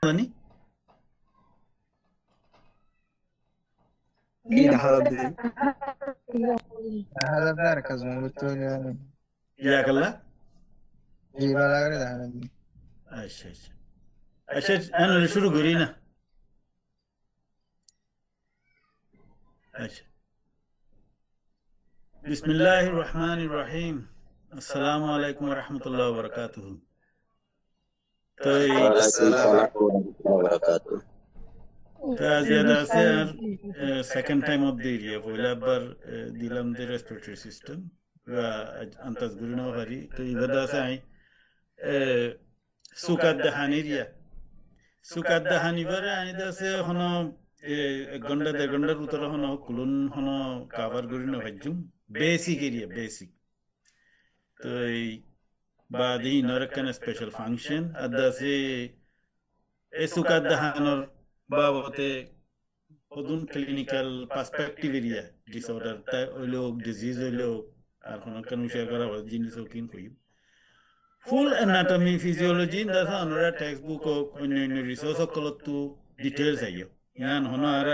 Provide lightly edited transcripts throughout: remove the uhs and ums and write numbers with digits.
জানি Idahadabdi. Idahadabdi arkadaşım. Muhtemelen ইয়াকাল্লা Jibala করে idahadabdi. আচ্ছা আচ্ছা আচ্ছা এনে শুরু করি না আচ্ছা বিসমিল্লাহির রহমানির রহিম আসসালামু আলাইকুম ওয়া রাহমাতুল্লাহি ওয়া বারাকাতুহু তো এই ওয়ালাইকুম সালাম ওয়া রাহমাতুল্লাহি ওয়া বারাকাতুহু। জিয়াদা আছে আর সেকেন্ড টাইম অফ দি ইয়ার পয়লা বার দিলাম দি রেসপিরেটরি সিস্টেম বা আন্তাজ গুরিনো হারি তো ইবাদা আছে আই সুকাত দেহানিরিয়া সুকাত দেহানিবারে আই দাসে হনো এক ঘন্টা দেড় ঘন্টার উত্তর হনো কুলুন হনো কাভার গুরিনো ভাজ্যুম বেসিক এরিয়া বেসিক তো এই বাদি নরকান স্পেশাল ফাংশন আদাসে এ সুকাত দেহানোর বাবতে অদুন ক্লিনিক্যাল পার্সপেক্টিভ এরিয়া ডিসঅর্ডার তাই হইলেও ডিজিজ হইলেও আর কোনো কেন শেয়ার করা হয় জিনিসও কিন কইম ফুল অ্যানাটমি ফিজিওলজি দাসা অনরা টেক্সট বুক ও অন্যান্য রিসোর্স সকলতো ডিটেইলস আইও ইয়ান হনো আর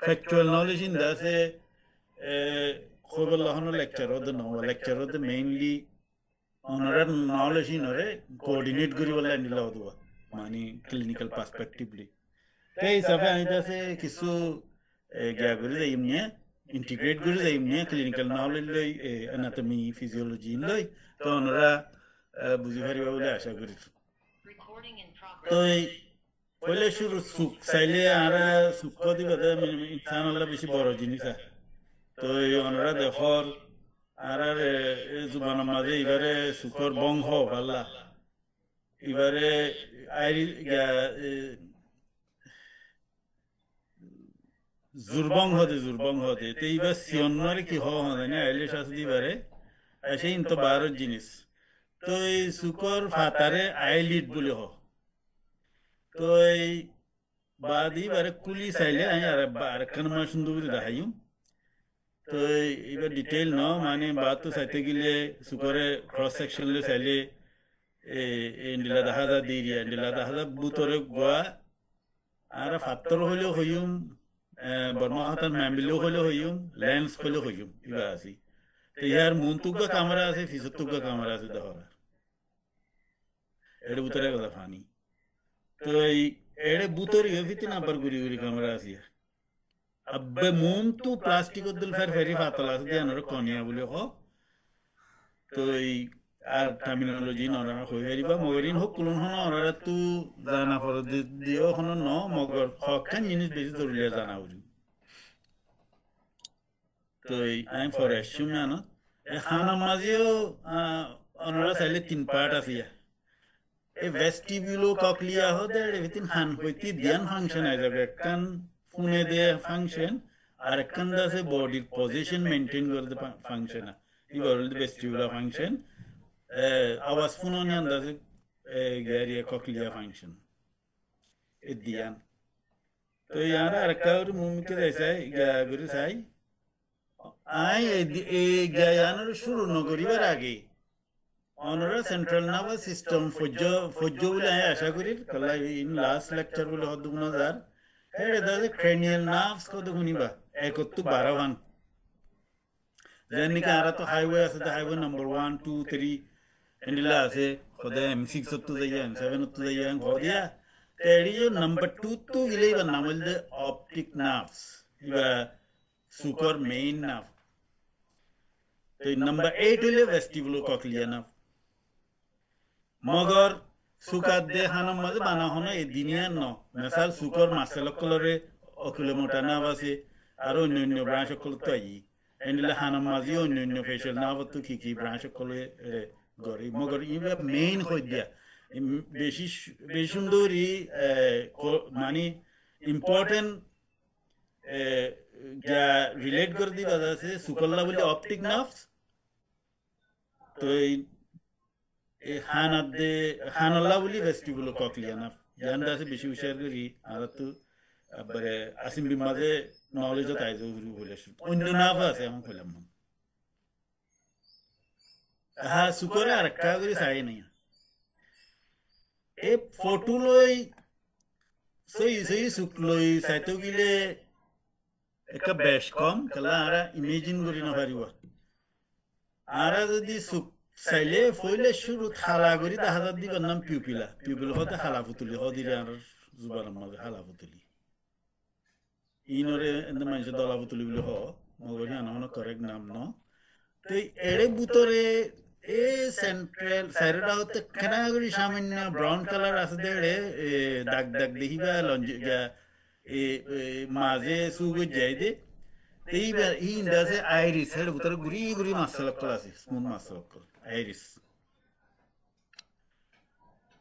ফ্যাকচুয়াল নলেজ ইন দাসে খবর হনো লেকচার ওদ নো লেকচার ওদ মেইনলি অনরা নলেজ ইনরে কোঅর্ডিনেট করি বলা নিলা ওদবা মানে ক্লিনিক্যাল পার্সপেক্টিভলি তাই হিসাবে আমি দাসে কিছু গিয়া করে যাইম নিয়ে ইন্টিগ্রেট করে যাইম নিয়ে ক্লিনিক্যাল নলেজ লই অ্যানাটমি ফিজিওলজি লই তো ওনারা বুঝি পারিবা বলে আশা করি তো এই পয়লে শুরু সুখ চাইলে আর সুখ দিবা ইনসান হলে বেশি বড় জিনিস তো এই ওনারা দেখর আর জুবানের মাঝে এবারে সুখর বংশ পাল্লা এবারে আইরি জুরবং হতে তো এইবার সিয়ন্নরে কি হওয়া হয় না আইলে শাস্তি বারে এসে ইনতো বারো জিনিস তো এই সুকর ফাতারে আইলিড বলে তো এই বাদি বারে কুলি চাইলে আমি আর একখান মানে সুন্দর করে দেখাইম তো এইবার ডিটেইল ন মানে বাদ তো চাইতে গেলে সুকরে ক্রস সেকশন চাইলে এন্ডিলা দেখা যা দিয়ে এন্ডিলা দেখা যা বুতরে গোয়া আর ফাত্তর হইলেও হইম বর্মা হাতার ম্যামিলেও হইলেও হইম লেন্স হইলেও হইম ইবা আছি তো ইয়ার মনতুগা ক্যামেরা আছে ফিসতুগা ক্যামেরা আছে দহরা এর বুতরে কথা ফানি তো এই এড়ে বুতরি হইতে নাম্বার গুরি গুরি ক্যামেরা আছে আব্বে মন তো প্লাস্টিক দিল ফের ফেরি ফাতলা আছে দিয়ে আনর কনিয়া বলে হ তো এই আর টার্মিনোলজি নরা হই হারিবা মগরিন হোক কুলন হন অনারা তু জানা পর দিও হন ন মগর হকান জিনিস বেশি জরুরি জানা উরি তো এই আই ফর অ্যাসিউম না এ খানা মাঝেও অনারা চাইলে তিন পার্ট আছে এ ভেস্টিবিউলো ককলিয়া হদে এভিতিন হান হইতি ধ্যান ফাংশন আই যাবে কান ফুনে দে ফাংশন আর কান দাসে বডির পজিশন মেইনটেইন করতে ফাংশন ইবার হল ভেস্টিবুলার ফাংশন আওয়াজ ফুনন আন্দাজে গ্যারিয়া ককলিয়া ফাংশন এ ধ্যান তো ইয়ারা আর কাউর মুমিকে যাইছাই গুরু চাই আই এই জ্ঞানের শুরু নগরিবার আগে অনরা সেন্ট্রাল নার্ভাস সিস্টেম ফজ্জ বলে আমি আশা করি কলা ইন লাস্ট লেকচার বলে হদ হাজার হেড়ে দাদা ক্রেনিয়াল নার্ভস কত শুনিবা একত্তু 12 ভান যেনিকে আর তো হাইওয়ে আছে হাইওয়ে নাম্বার 1 2 3 এন্ডিলা আছে খদে M6 তো যাইয়া M7 তো যাইয়া খদিয়া তেড়িও নাম্বার 2 তো গিলেইবা নামল দে অপটিক নার্ভস ইবা সুকর মেইন নার্ভ তো নাম্বার 8 হইলে ভেস্টিবুলো ককলিয়া নার্ভ মগর সুকাত দে হানার মাঝে বানা হনো এই দিনিয়ার ন মেসাল সুকর মার্সেল কলরে অকুলে মোটা নাভ আছে আর অন্য ব্রাঞ্চ সকল তো আই এন্ডিলে হানার মাঝে অন্য ফেশিয়াল নাভ তো কি ব্রাঞ্চ সকলে গরি মগর ইবা মেইন হই দিয়া বেশি বেশি সুন্দরী মানে ইম্পর্টেন্ট যা রিলেট করে দিবা আছে সুকল্লা বলে অপটিক নার্ভস তো এই হানাদে হানাল্লা বলি ভেস্টিবুলো ককলিয়া নার্ভ জানতে আছে বেশি হুশিয়ার করি আর তো আবারে আসিম বিমাজে নলেজ তাই জরুরি বলে অন্য নার্ভ আছে এমন কইলাম হ্যাঁ সুকরে আর কা করি চাই নাই এ ফটো লই সই শুক্লই চাইতো গিলে একটা বেশ কম কালা আরা ইমেজিন করি না পারিব আরা যদি সুক চাইলে ফইলে শুরু থালা করি দেখা যার দিবার নাম পিউপিল হতে হালা ফুতুলি হদিরে আর জুবার মাঝে হালা ফুতুলি ইনরে এনে মানুষ দলা ফুতুলি বলে মগরি আনা করেক্ট নাম ন তো এড়ে বুতরে এ সেন্ট্রাল সাইডটা হতে খানা করি সামান্য ব্রাউন কালার আছে দেড়ে দাগ দাগ দেখিবা লঞ্জে এ মাঝে সুগো যাই দে এইবার ইন্দাসে আইরিস হেড বুতরে গুরি গুরি মাছলকল আছে স্মুথ মাছলকল আইরিস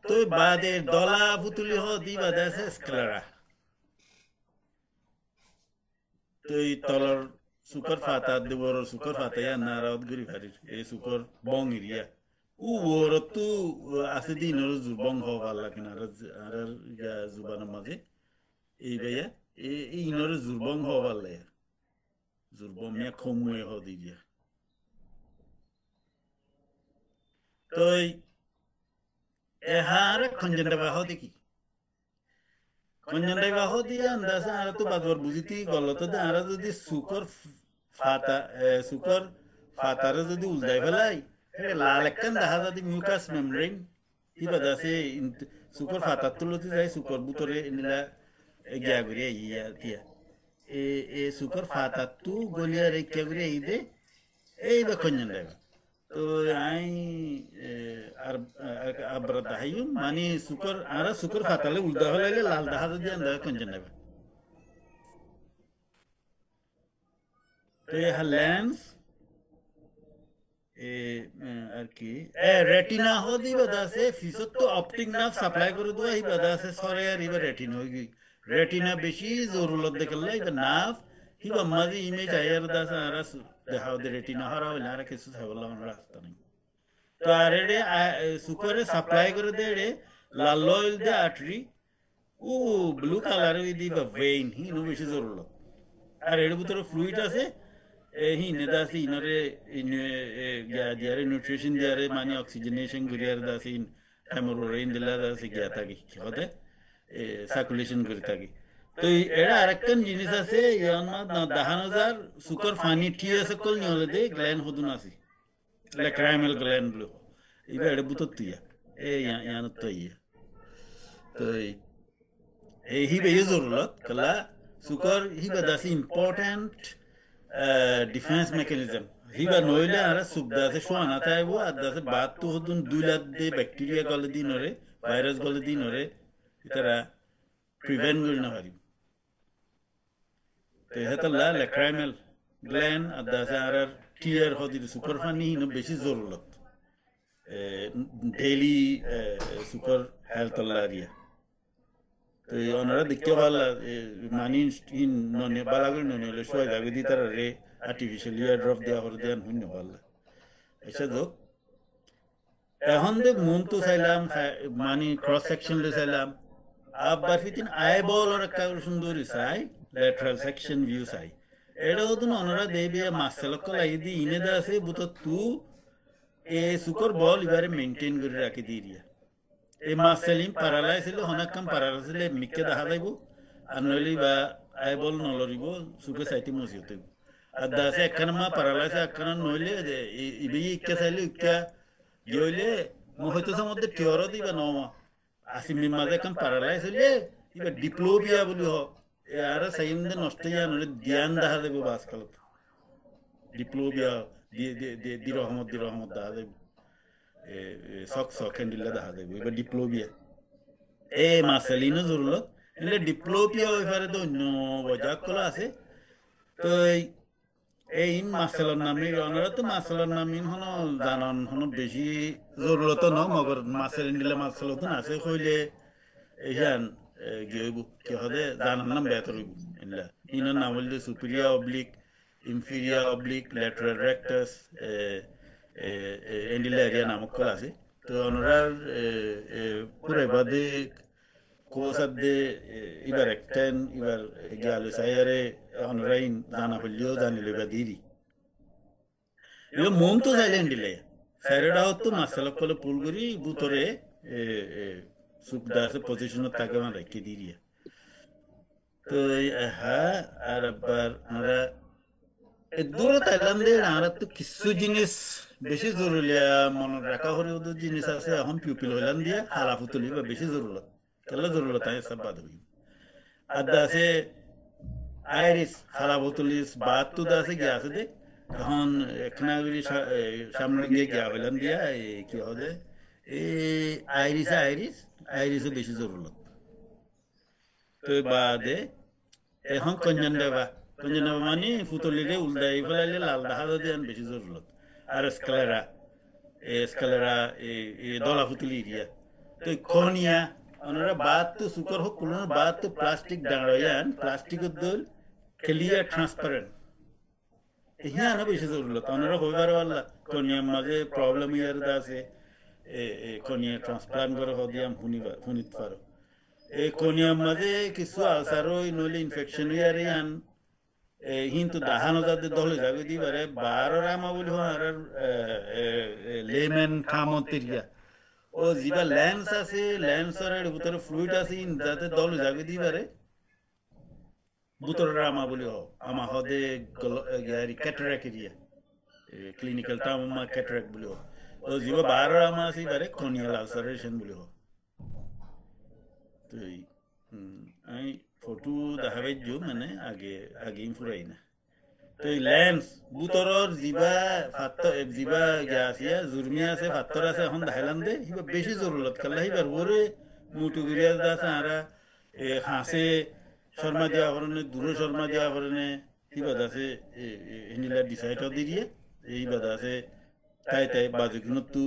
তো বাদে দলা ফুতুলি দিবা দাসে স্ক্লেরা তো এই তলর সুকর ফাতা দেবর সুকর ফাতা ইয়া নারাত গরি ফারির এই সুকর বং এরিয়া ওর তো আছে দিন বং হওয়ার লাগে না আর ইয়া জুবানের মাঝে এই ভাইয়া এই ইনর জুরবং হওয়ার লাগে জুরবং মিয়া খমুয়ে হদি দিয়া তো এহারে খঞ্জনটা বাহ দেখি খঞ্জনটাই বাহ দিয়া আন্দাজে আর তো বাদবার বুঝিতি গলত আর যদি সুকর ফাতারে যদি উল্টাই ফেলাই লাল একখান দেখা যদি মিউকাস মেমব্রেন কি বাদ আছে সুকর ফাতার তুলতে যায় সুকর বুতরে নিলা গিয়া করিয়া ইয়া দিয়া এ সুকর ফাতার তু গলিয়া রেখা করিয়া ই দে এই বা খঞ্জনটাই তো আই আর আব্রা দাহাইম মানে সুকর ফাতালে উল্টা হলাইলে লাল দেখা যদি আন্দা খঞ্জনটাই তো হ্যাঁ লেন্স আর কি রেটিনা হদি বাদাসে ফিসত তো অপটিক নার্ভ সাপ্লাই করে দেওয়া এই বাদাসে সরে আর এবার রেটিনা হয়ে গই রেটিনা বেশি জরুরত দেখলে এবার নার্ভ হিবা মাঝে ইমেজ আয়ার দাসে আর দেখাও দে রেটিনা হারা হইলে আর কিছু থাকলে আমার রাস্তা নেই তো আর এডে সুকরে সাপ্লাই করে দে এডে লাল অয়েল দে আটরি ও ব্লু কালার ওই দিবা ভেইন হিনো বেশি জরুরত আর এর ভিতরে ফ্লুইড আছে হি নেদাসি ইনরে দিয়ারে নিউট্রিশন দিয়ারে মানে অক্সিজেনেশন করিয়ার দাসি হেমোরেইন দিলা দাসি গিয়া থাকি হতে সার্কুলেশন করে থাকি তো এরা আরেকখান জিনিস আছে দেখানো যার সুকর ফানি ঠিয়ে আছে কল নিহলে দে গ্ল্যান্ড হদুন আসি ক্রাইমাল গ্ল্যান্ড ব্লু এবার এটা বুতর তুইয়া ইয়ান তো ইয়া তো এই হিবে জরুরত কলা সুকর হিবা দাসি ইম্পর্টেন্ট ডিফেন্স মেকানিজম হিবা নইলে আর সুবিধা আছে শোয়ানা তাইব আর দাসে বাদ তো হতুন 2 লাখ দে ব্যাকটেরিয়া গলে দিনরে ভাইরাস গলে দিনরে তারা প্রিভেন্ট করি না পারিব তো হেতলা ল্যাক্রাইমাল গ্ল্যান্ড আর দাসে আর টিয়ার হদির সুপার ফানি হিনো বেশি জরুরত ডেইলি সুপার হেলথ লারিয়া তো ওনারা দেখতে ভালো মানি ননে বালাগুলো ননে হলে সবাই যাবে দি তারা রে আর্টিফিশিয়াল ইয়ার ড্রপ দেওয়া করে দেন হইনি ভালো এসে যোগ এখন দেখ মন তো চাইলাম মানি ক্রস সেকশন লে চাইলাম আবার ফিতিন আইবল আর একটা সুন্দর চাই ল্যাটারাল সেকশন ভিউ চাই এটা হতো না ওনারা দেবে মাসেলক লাই দি ইনে দা আছে বুত তু এ সুকর বল এবারে মেইনটেইন করে রাখি দিরিয়া এই মাসেলিম প্যারালাইজ হলে হনাকাম প্যারালাইজ হলে মিকে দেখা যাইব আর নইলে বা আইবল নলরিব সুকে সাইটি মসিত আর দাসে একখানা মা প্যারালাইজ একখানা নইলে ইবে ইক্কা চাইলে ইক্কা গইলে হয়তো মধ্যে টিয়র দিবা নমা আসিম মাঝে একখান প্যারালাইজ হলে ইবা ডিপ্লোপিয়া বলি হ আর সাইমদে নষ্ট ইয়া নইলে ধ্যান দেখা যাইব বাসকালত ডিপ্লোপিয়া দি রহমত দেখা যাইব সক হ্যান্ডিলে দেখা যাবে এবার ডিপ্লোপিয়া মাসেলিনো জরুরত এলে ডিপ্লোপিয়া ওইফারে তো অন্য বজাক কলা আছে তো এই মাসেলর নামি ওনারা তো মাসেলর নামি হন জানন হন বেশি জরুরত ন মগর মাসেলিন দিলে মাসেলত আছে কইলে ইয়ান গিয়েব কি হদে জানার নাম বেতর হইব এলা ইনার নাম হইলে সুপিরিয়া অবলিক ইনফিরিয়া অবলিক ল্যাটারাল রেক্টাস এন্ডিলারিয়া নামক আছে তো ওনার পুরো বাদে কোসাদে এবার একটান এবার গেল সাইয়ারে অনলাইন জানা হইলেও জানিলে বা দিরি এবার মন তো চাইলেন দিলে সাইরেটা হতো মাসালক কলে পুল করি বুতরে সুখদাসে পজিশনত তাকে আমার রেখে দিরিয়া তো হ্যাঁ আর আবার আমরা দূরে থাইল্যান্ডে আমরা তো কিছু জিনিস বেশি জরুরি মনে রাখা হলে ওদের জিনিস আছে এখন পিউপিল হইলাম দিয়ে হালা ফুতুলি বা বেশি জরুরত কেলা জরুরত আছে সব বাদ হইব আর দা আছে আইরিস হালা ফুতুলিস বাদ তো দা আছে গিয়া আছে দে এখন খানাগুলি সামনে গিয়ে গিয়া হইলাম দিয়া কি হবে এই আইরিস আইরিসও বেশি জরুরত তো বাদে এখন কঞ্জন দেবা মানে ফুতলিরে উল্টাই ফেলাইলে লাল দেখা দিয়ে বেশি জরুরত আর স্কেলেরা এই দলা ফুতুলি দিয়া তো খনিয়া ওনারা বাদ তো সুকর হোক কোনো বাদ তো প্লাস্টিক ডাঙাইয়ান প্লাস্টিকের দল ক্লিয়ার ট্রান্সপারেন্ট ইহা না বেশি জরুরত ওনারা হইবার পারলা খনিয়ার মাঝে প্রবলেম ইয়ার আছে খনিয়া ট্রান্সপ্লান্ট করে হদিয়াম শুনিত পারো এই খনিয়ার মাঝে কিছু আলসারও নইলে ইনফেকশন ইয়ার ইয়ান কিন্তু দাহানো যাতে দলে যাবে দিবারে বারোর আমা বলি আর লেমেন খামতেরিয়া ও যিবা লেন্স আছে লেন্সের ভিতরে ফ্লুইড আছে যাতে দলে যাবে দিবারে বুতরের আমা বলি আমা হদে গারি ক্যাটারাক্ট এরিয়া ক্লিনিক্যাল টার্ম আমা ক্যাটারাক্ট বলি ও যিবা বারোর আমা আছে বারে কর্নিয়াল আলসারেশন বলি তো আমি ফটো দেখাবাই যো মানে আগে ফুরাই না তো লেন্স বুতরর জিবা গিয়া জুরমিয়া আছে ফাত্তর আছে এখন দেখাইলাম দে হিবা বেশি জরুরত খেলা হিবার ওরে মুটুগুরিয়া আছে আরা হাসে শর্মা দেওয়া কারণে দূরে শর্মা দেওয়া কারণে হিবাদ আছে হিনিলা ডিসাইড দিয়ে এইবাদ আছে তাই বাজুকিনতো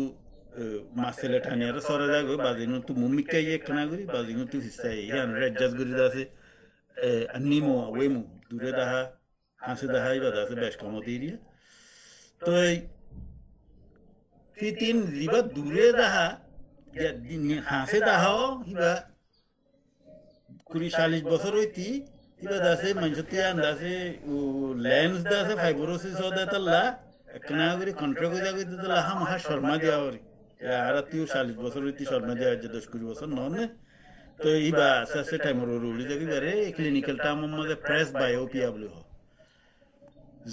মাছেলে ঠানিয়ারে সরে যাগ বাজিনতো মুমিকাই একখানা করি বাজিনতো হিসাই ইয়ান রেডজাস করি আছে নিমো ওয়েমু দূরে দেখা হাসে দেখাই বা আছে বেশ কমতি এরিয়া তো ফিতিন যিবা দূরে দেখা হাসে দেখাও হিবা 40-40 বছর হইতি হিবা দাসে মানুষতে আন্দাসে লেন্স দাসে ফাইব্রোসিস হদে তাল্লা একখানা করে কন্ট্রোল করে যাবে তাল্লা মহা শর্মা দেওয়া করি আর তুই 40 বছর হইতি শর্মা দেওয়া হচ্ছে 10-20 বছর ননে তো ইবা আস্তে আস্তে টাইমর উড়ি যাবি বারে ক্লিনিক্যাল টার্মের মধ্যে প্রেস বায়োপিয়া বলি হয়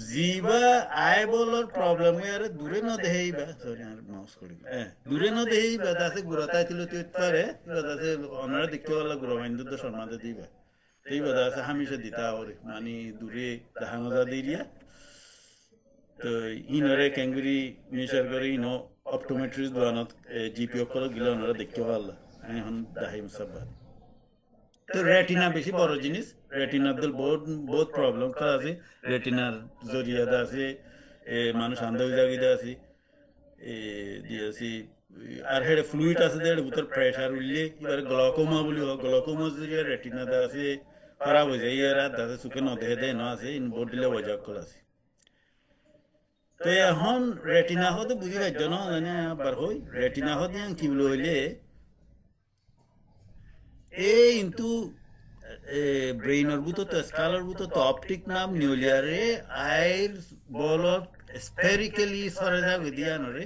জিবা আইবলর প্রবলেম ইয়ারে দূরে ন দেইবা সরি আর মাউস করি দূরে ন দেইবা দাসে গুরাতাই তিলো তুই পারে দাসে অনারা দেখতে वाला গুরবাইন্দ তো শর্মাতে দিবা এই দাসে হামেশা দিতা ওরে মানে দূরে দাহানজা দিরিয়া তো ইনরে ক্যাঙ্গুরি মিশার করে ইনো অপটোমেট্রিস্ট বানাত জিপিও কল গিলা অনারা দেখতে পারলা এখন দাহিম সব তো রেটিনা বেশি বড় জিনিস রেটিনার দল বহুত প্রবলেম করা আছে রেটিনার জরিয়াদা আছে মানুষ আন্ধা হয়ে যাগিদা আছে দিয়েছি আর হেডে ফ্লুইড আছে দেড় ভিতর প্রেশার উঠলে এবার গ্লকোমা বলি হোক গ্লকোমা জরিয়া রেটিনাদা আছে খারাপ হয়ে যায় ইয়ার দাসে চুকে নদেহে দেয় ন আছে ইন বোর্ড দিলে ওয়াজাক কল আছে তো এখন রেটিনা হতে বুঝি পাইছ ন জানে বার হই রেটিনা হতে কি বলে হইলে কিন্তু ব্রেইনের বুতো তো স্কালার বুতো তো অপটিক নাম নিউলিয়ারে আইর বলত স্ফেরিক্যালি সরে যাবে দিয়ানরে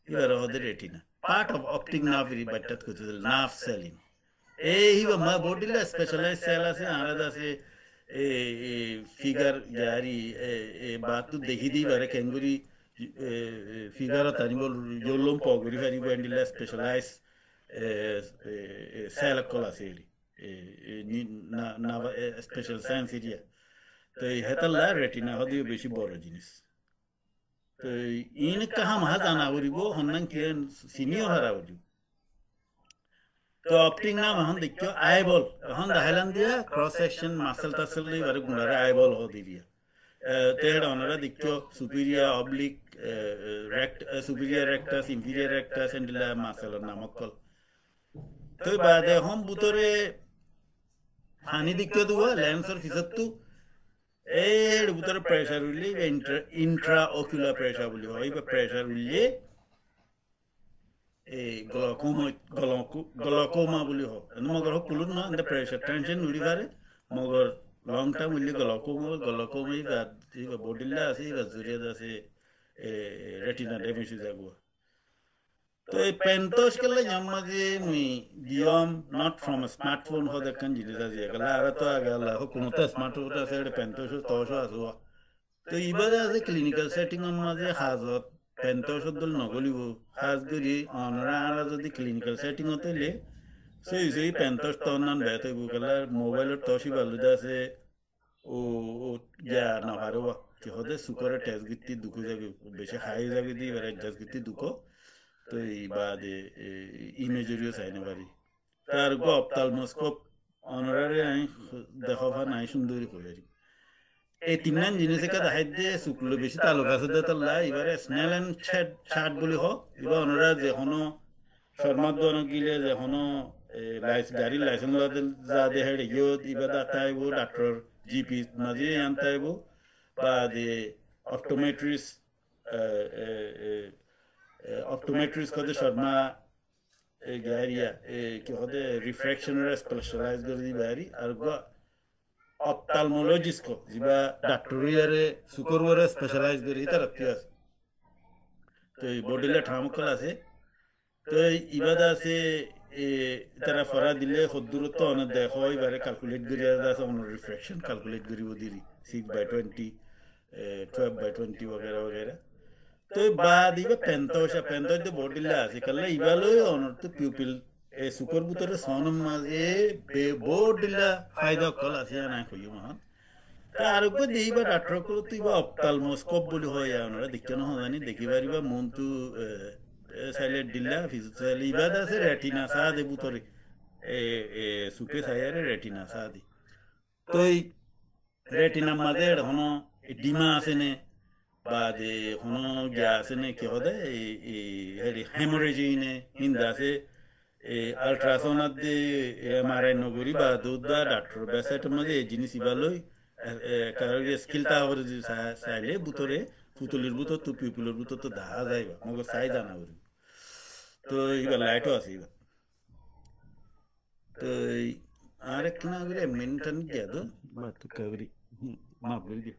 এবার হদে retina part of optic nerve রি বাট্টাত কইতে নার্ভ সেলিং হিবা মা বডিলে স্পেশালাইজ সেল আছে আলাদা আছে ফিগার জারি বাতু দেখি দি বারে কেঙ্গুরি ফিগার তানি বল জলম পগরি ফারি বন্ডিলে স্পেশালাইজ সেল কলা সেলি না স্পেশাল সায়েন্স এরিয়া তো হেতাল্লা রেটিনা হদিও বেশি বড় জিনিস তো ইন কাহা মহা জানা করিব হন্নান কি সিনিয়র হারা করিব তো অপটিক নাম এখন দেখো আইবল এখন দেখাইলাম দিয়া ক্রস সেকশন মাসেল টাসেল এবারে গুণারে আইবল হদি দিয়া তো এটা ওনারা দেখো superior oblique superior rectus inferior rectus এন্ডিলা মাসেলের নামক কল তো বাদে হম বুতরে হানি দেখতে দেবো লেন্সের ফিসত্তু এর ভিতরে প্রেশার উঠলে ইন্ট্রা অকুলার প্রেশার বলি হয় বা প্রেশার উঠলে এই গ্লকোমা বলি হোক মগর হোক কুলুন না প্রেশার টেনশন উড়ি পারে মগর লং টার্ম উঠলে গ্লকোমাই বডিলা আছে জুরিয়াদ আছে রেটিনা ড্যামেজ হয়ে যাব তো এই পেন্টোস কেলে জামাজে মুই দিয়ম নট ফ্রম a smartphone হদে কান জিনিস আছে গলা আর তো আগে আল্লাহ কোনটা স্মার্টফোন আছে পেন্টোস তোশো আসো তো ইবাদা আছে ক্লিনিক্যাল সেটিং এর মাঝে হাজত পেন্টোস দল নগলিব খাস করি অনরা আর যদি ক্লিনিক্যাল সেটিং হতেলে সেই পেন্টোস তো নান বেতে গলা মোবাইলের তোশি বালুদা আছে ও ও ইয়া না পারো কি হদে সুকরে টেস্ট গিতি দুকু যাবে বেশি হাই যাবে দি এবারে জাস্ট গিতি দুকো তো এই বাদে ইমেজেরিও চাইনে পারি তার গো অপথালমোস্কোপ অনারারে আমি দেখাবা নাই সুন্দরী করে এই তিনজন জিনিসে কা দেখাই দিয়ে শুক্লো বেশি তালুক আছে দে তাল্লা এবারে স্নেল এন্ড শার্ট বলি হোক এবার অনারা যেখনো শর্মার দোয়ানো গিলে যেখনো গাড়ির লাইসেন্স যা দে হেড়ে গিয়ে এবার তাইব ডাক্তার জিপি মাঝে আনতাইব বা দে অপটোমেট্রিস অপটোমেট্রিস কদে শর্মা গাড়িয়া কি হদে রিফ্র্যাকশনের স্পেশালাইজ করে দি বাড়ি আর গো অপথালমোলজিস্ট কো জিবা ডাক্তারিয়ারে সুকরওয়ারে স্পেশালাইজ করে তার কি আছে তো এই বডিলে ঠামকল আছে তো ইবাদা আছে এ তারা ফরা দিলে দূরত্ব অনেক দেখো এবারে ক্যালকুলেট করি আছে অন রিফ্র্যাকশন ক্যালকুলেট করিব দিরি 6/20 12/20 वगैरह वगैरह तो बाद इबा पेंतोश दे बॉडीला আছে কল্লা ইবালো অনর তো পিউপিল এ সুকর বুতরে সনম মাঝে বে বডিলা ফায়দা কল আছে না কইও মহান তার উপর দেইবা ডাক্তার কল তুইবা অপথালমোস্কোপ বলি হয় আমরা দেখতে না জানি দেখি পারিবা মন তু সাইলেট দিলা ফিজিক্যালি ইবাদা আছে রেটিনা সাদে বুতরে এ এ সুকে সায়ারে রেটিনা সাদি তো এই রেটিনা মাঝে হনো ডিমা আছে নে বাদে হনো গিয়া আছে নে কি হদে এই হেমোরেজিনে হিন্দা আছে আল্ট্রাসাউন্ড দে এমআরআই নগরি বা দুধা ডাক্তার বেসাইট মাঝে এই জিনিস ইবালই কারণ স্কিলটা আবার চাইলে বুতরে পুতুলির বুতর তো পিপুলের বুতর তো দেখা যাইবা মগর চাই জানা করি তো এবার লাইটও আছে এবার তো আর এক না করে মেনটেন গিয়া তো বা তো কাবরি মাফ করে দিও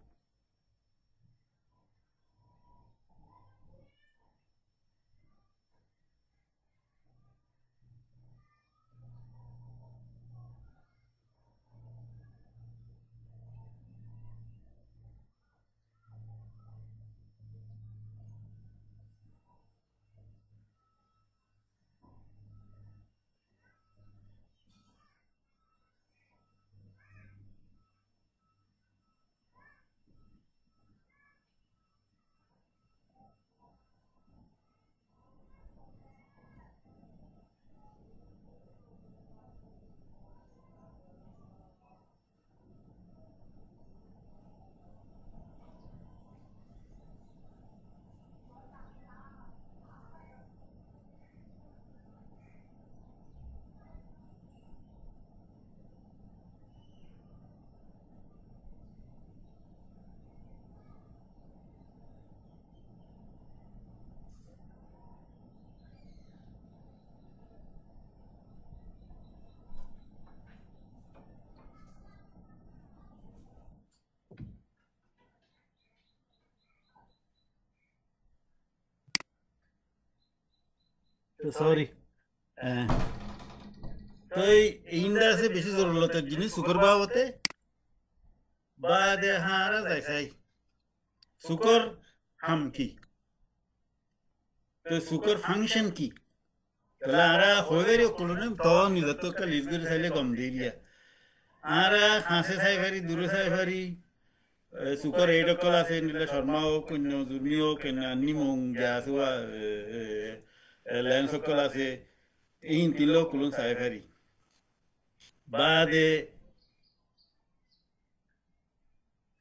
তো সরি তো এই ইন্ডা আছে বেশি জরুরতের জিনিস শুকর বাবতে বাদে হারা যাইছাই শুকর হাম কি তো শুকর ফাংশন কি তাহলে আরা হয়ে কলনে তো নিজত কালিজ করে চাইলে গম দিয়ে দিয়া আরা হাসে চাই পারি দূরে চাই পারি শুকর এই ডকল আছে নিলে শর্মা হোক কন্য জুর্মি হোক নিমং গ্যাস হওয়া লেন্স সকল আছে এই তিনলো কুলন চাই পারি বাদে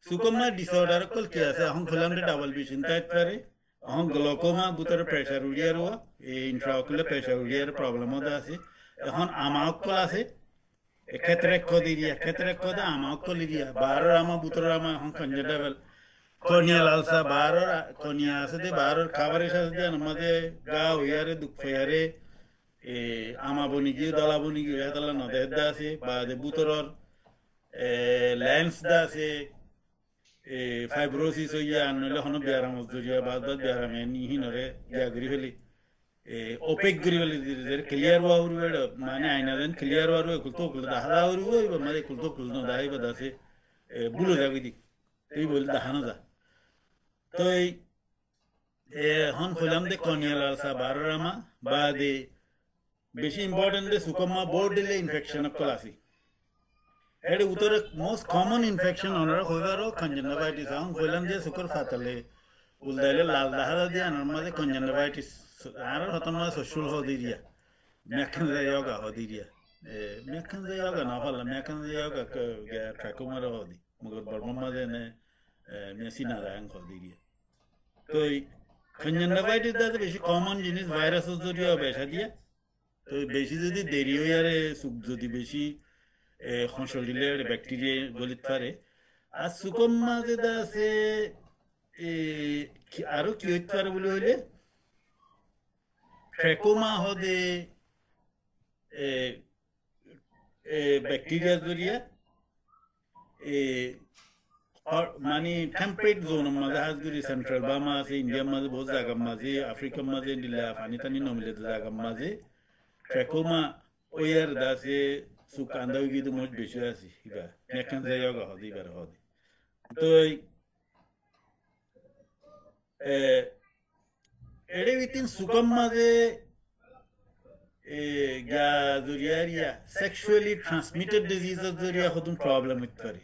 সুকমা ডিসঅর্ডার কল কি আছে এখন ফিলাম ডাবল ভিশন টাইপ পারে এখন গ্লোকোমা বুতর প্রেসার উড়িয়ার ও এই ইন্ট্রাঅকুলার প্রেসার উড়িয়ার প্রবলেম আছে এখন আমাকল আছে ক্ষেত্রে কদিরিয়া ক্ষেত্রে কদা আমাকল ইরিয়া বারর আমা বুতর আমা এখন কনজেক্টিভাল কর্নিয়াল আলসা বারর কর্নিয়া আছে দে বারর খাবারের সাথে দিয়ে আমাদের গা হইয়ারে দুঃখ হইয়ারে আমা বনি গিয়ে দলা বনি গিয়ে দলা নদের দা আছে বা দে বুতরর লেন্স দা আছে ফাইব্রোসিস হইয়া আনলে হনো ব্যারাম জরিয়া বাদ বাদ ব্যারামে নিহিনরে গিয়া গরি ফেলি opaque guri wali dire clear wa uru weda mane aina den clear wa uru kulto kulto da hada uru wo iba made kulto kulto da iba da se bulu da gidi tei bol da hana da toi hon kholam de corneal alsa barama bade beshi important de sukoma borderline infection kolasi ede utore most common infection onara hoibaro conjunctivitis hon kholam de sukor fatale uldale lal da hada dia normale conjunctivitis arar hotama social hodiria mekanza yoga hodiria mekanza yoga na falla mekanza yoga ga trakumara hodi mugor barmama de ne mesina rang hodiria toi conjunctivitis da beshi common জিনিস virus জড়িয়ে বেশা দিয়া তো বেশি যদি দেরি হয়ে আরে সুখ যদি বেশি খসলিলে ব্যাকটেরিয়া গলিত পারে আর সুকম মাঝে দা আছে আরো কি হইতে পারে বলে হইলে ট্রেকোমা হদে ব্যাকটেরিয়া জড়িয়ে মানে টেম্পারেট জোন মাঝে হাজগুড়ি সেন্ট্রাল বামা আছে ইন্ডিয়া মাঝে বহুত জায়গা মাঝে আফ্রিকা মাঝে দিলা পানি টানি নমিলে জায়গা মাঝে ট্রেকোমা ওয়ার দাসে সুকান্দা গিয়ে মোট বেশি আছে ইবা মেকান জায়গা হদি বার হদি তো এড়ে বিতিন সুকম মাঝে গা জুরিয়ারিয়া সেক্সুয়ালি ট্রান্সমিটেড ডিজিজেস জুরিয়া হদুন প্রবলেম হইতে পারে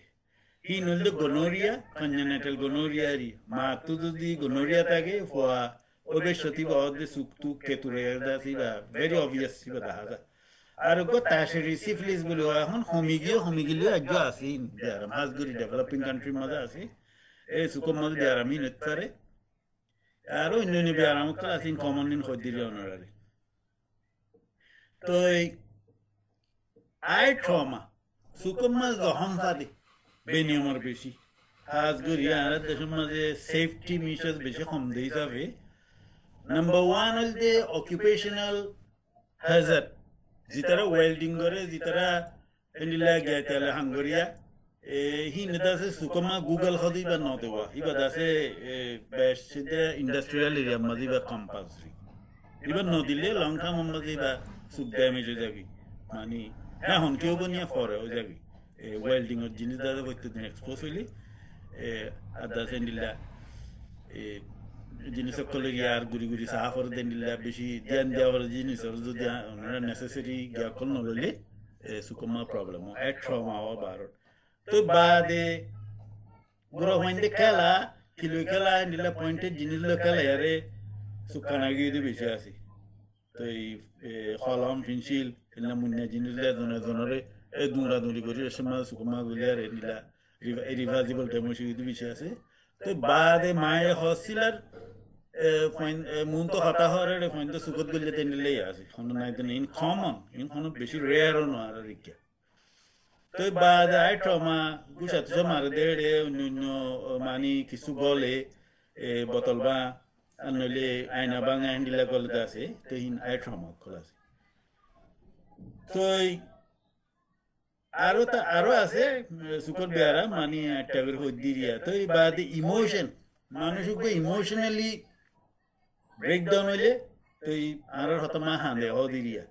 হি নইলে gonorrhea congenital gonorrhea রি মা তো যদি gonorrhea থাকে ফোয়া ওবে সতি বদে সুক্তু কেতুরে দাসিবা ভেরি অবভিয়াস সিবা দাদা আর গো তাশরি সিফিলিস বলে এখন হোমিগিলো আজ্ঞা আছে দেয়ারাম হাজগুড়ি ডেভেলপিং কান্ট্রি মাঝে আছে এই সুকম মাঝে দেয়ারামি নেতরে আরো অন্যান্য বেয়ারাম ক্লাস ইন কমন ইন হদিলে অনারারি তো আই ট্রমা সুকম মাঝে জহম ফাদে বেনিয়মর বেশি হাজগুড়ি আর দেশের মাঝে সেফটি মিশাস বেশি কম দেই যাবে নাম্বার 1 হল দে অকুপেশনাল হ্যাজার্ড जितरा वेल्डिंग करे जितरा एंडिला गयातला हंगरिया ही नदासे सुकमा गूगल खदी बा न देवा ही बदासे बेस्ट दे इंडस्ट्रियल एरिया मदी बा कंपल्सरी इवन न दिले लॉन्ग टर्म मदी बा सुक डैमेज हो जागी मानी ना हन केउ बनिया फरे हो जागी वेल्डिंग और जिनिस दादा वक्त दिन एक्सपोज होली अदासे एंडिला জিনিস কলে ইয়ার গুড়ি গুড়ি সাফর দেন দিলা বেশি ধ্যান দেওয়ার জিনিস আর যদি নেসেসারি গিয়া কল নলে সুকমা প্রবলেম এট ট্রমা ও বার তো বাদে গুরো হইন্দে খেলা কিলো খেলা নিলা পয়েন্টেড জিনিস লো খেলা আরে সুকানা গিয়ে দি বেশি আছে তো এই খলম ফিনশিল এলা মুন্না জিনিস লে জনরে দুরা দুরি করি সময় সুকমা গুলিয়ার নিলা রিভার্সিবল ড্যামেজ দি বেশি আছে তো বাদে মায়ে হসিলার মুন তো হতা হরে ফোন তো সুকত গলে তেনলে আছে কোন নাই তো ইন কমন ইন কোন বেশি রেয়ার ন আর রিকে তো বাদে আই ট্রমা গুছাত জমার দেড়ে অন্য মানি কিছু গলে বোতল বা আনলে আয়না বাঙা হ্যান্ডিলা গলে আছে তো ইন আই ট্রমা কলাছে তো আরো আছে সুকর বেয়ারা মানি ট্যাবের হদিরিয়া তো এই বাদে ইমোশন মানুষকে ইমোশনালি ব্রেকডাউন হইলে তো আর হতমা হাঁদে হদিরিয়া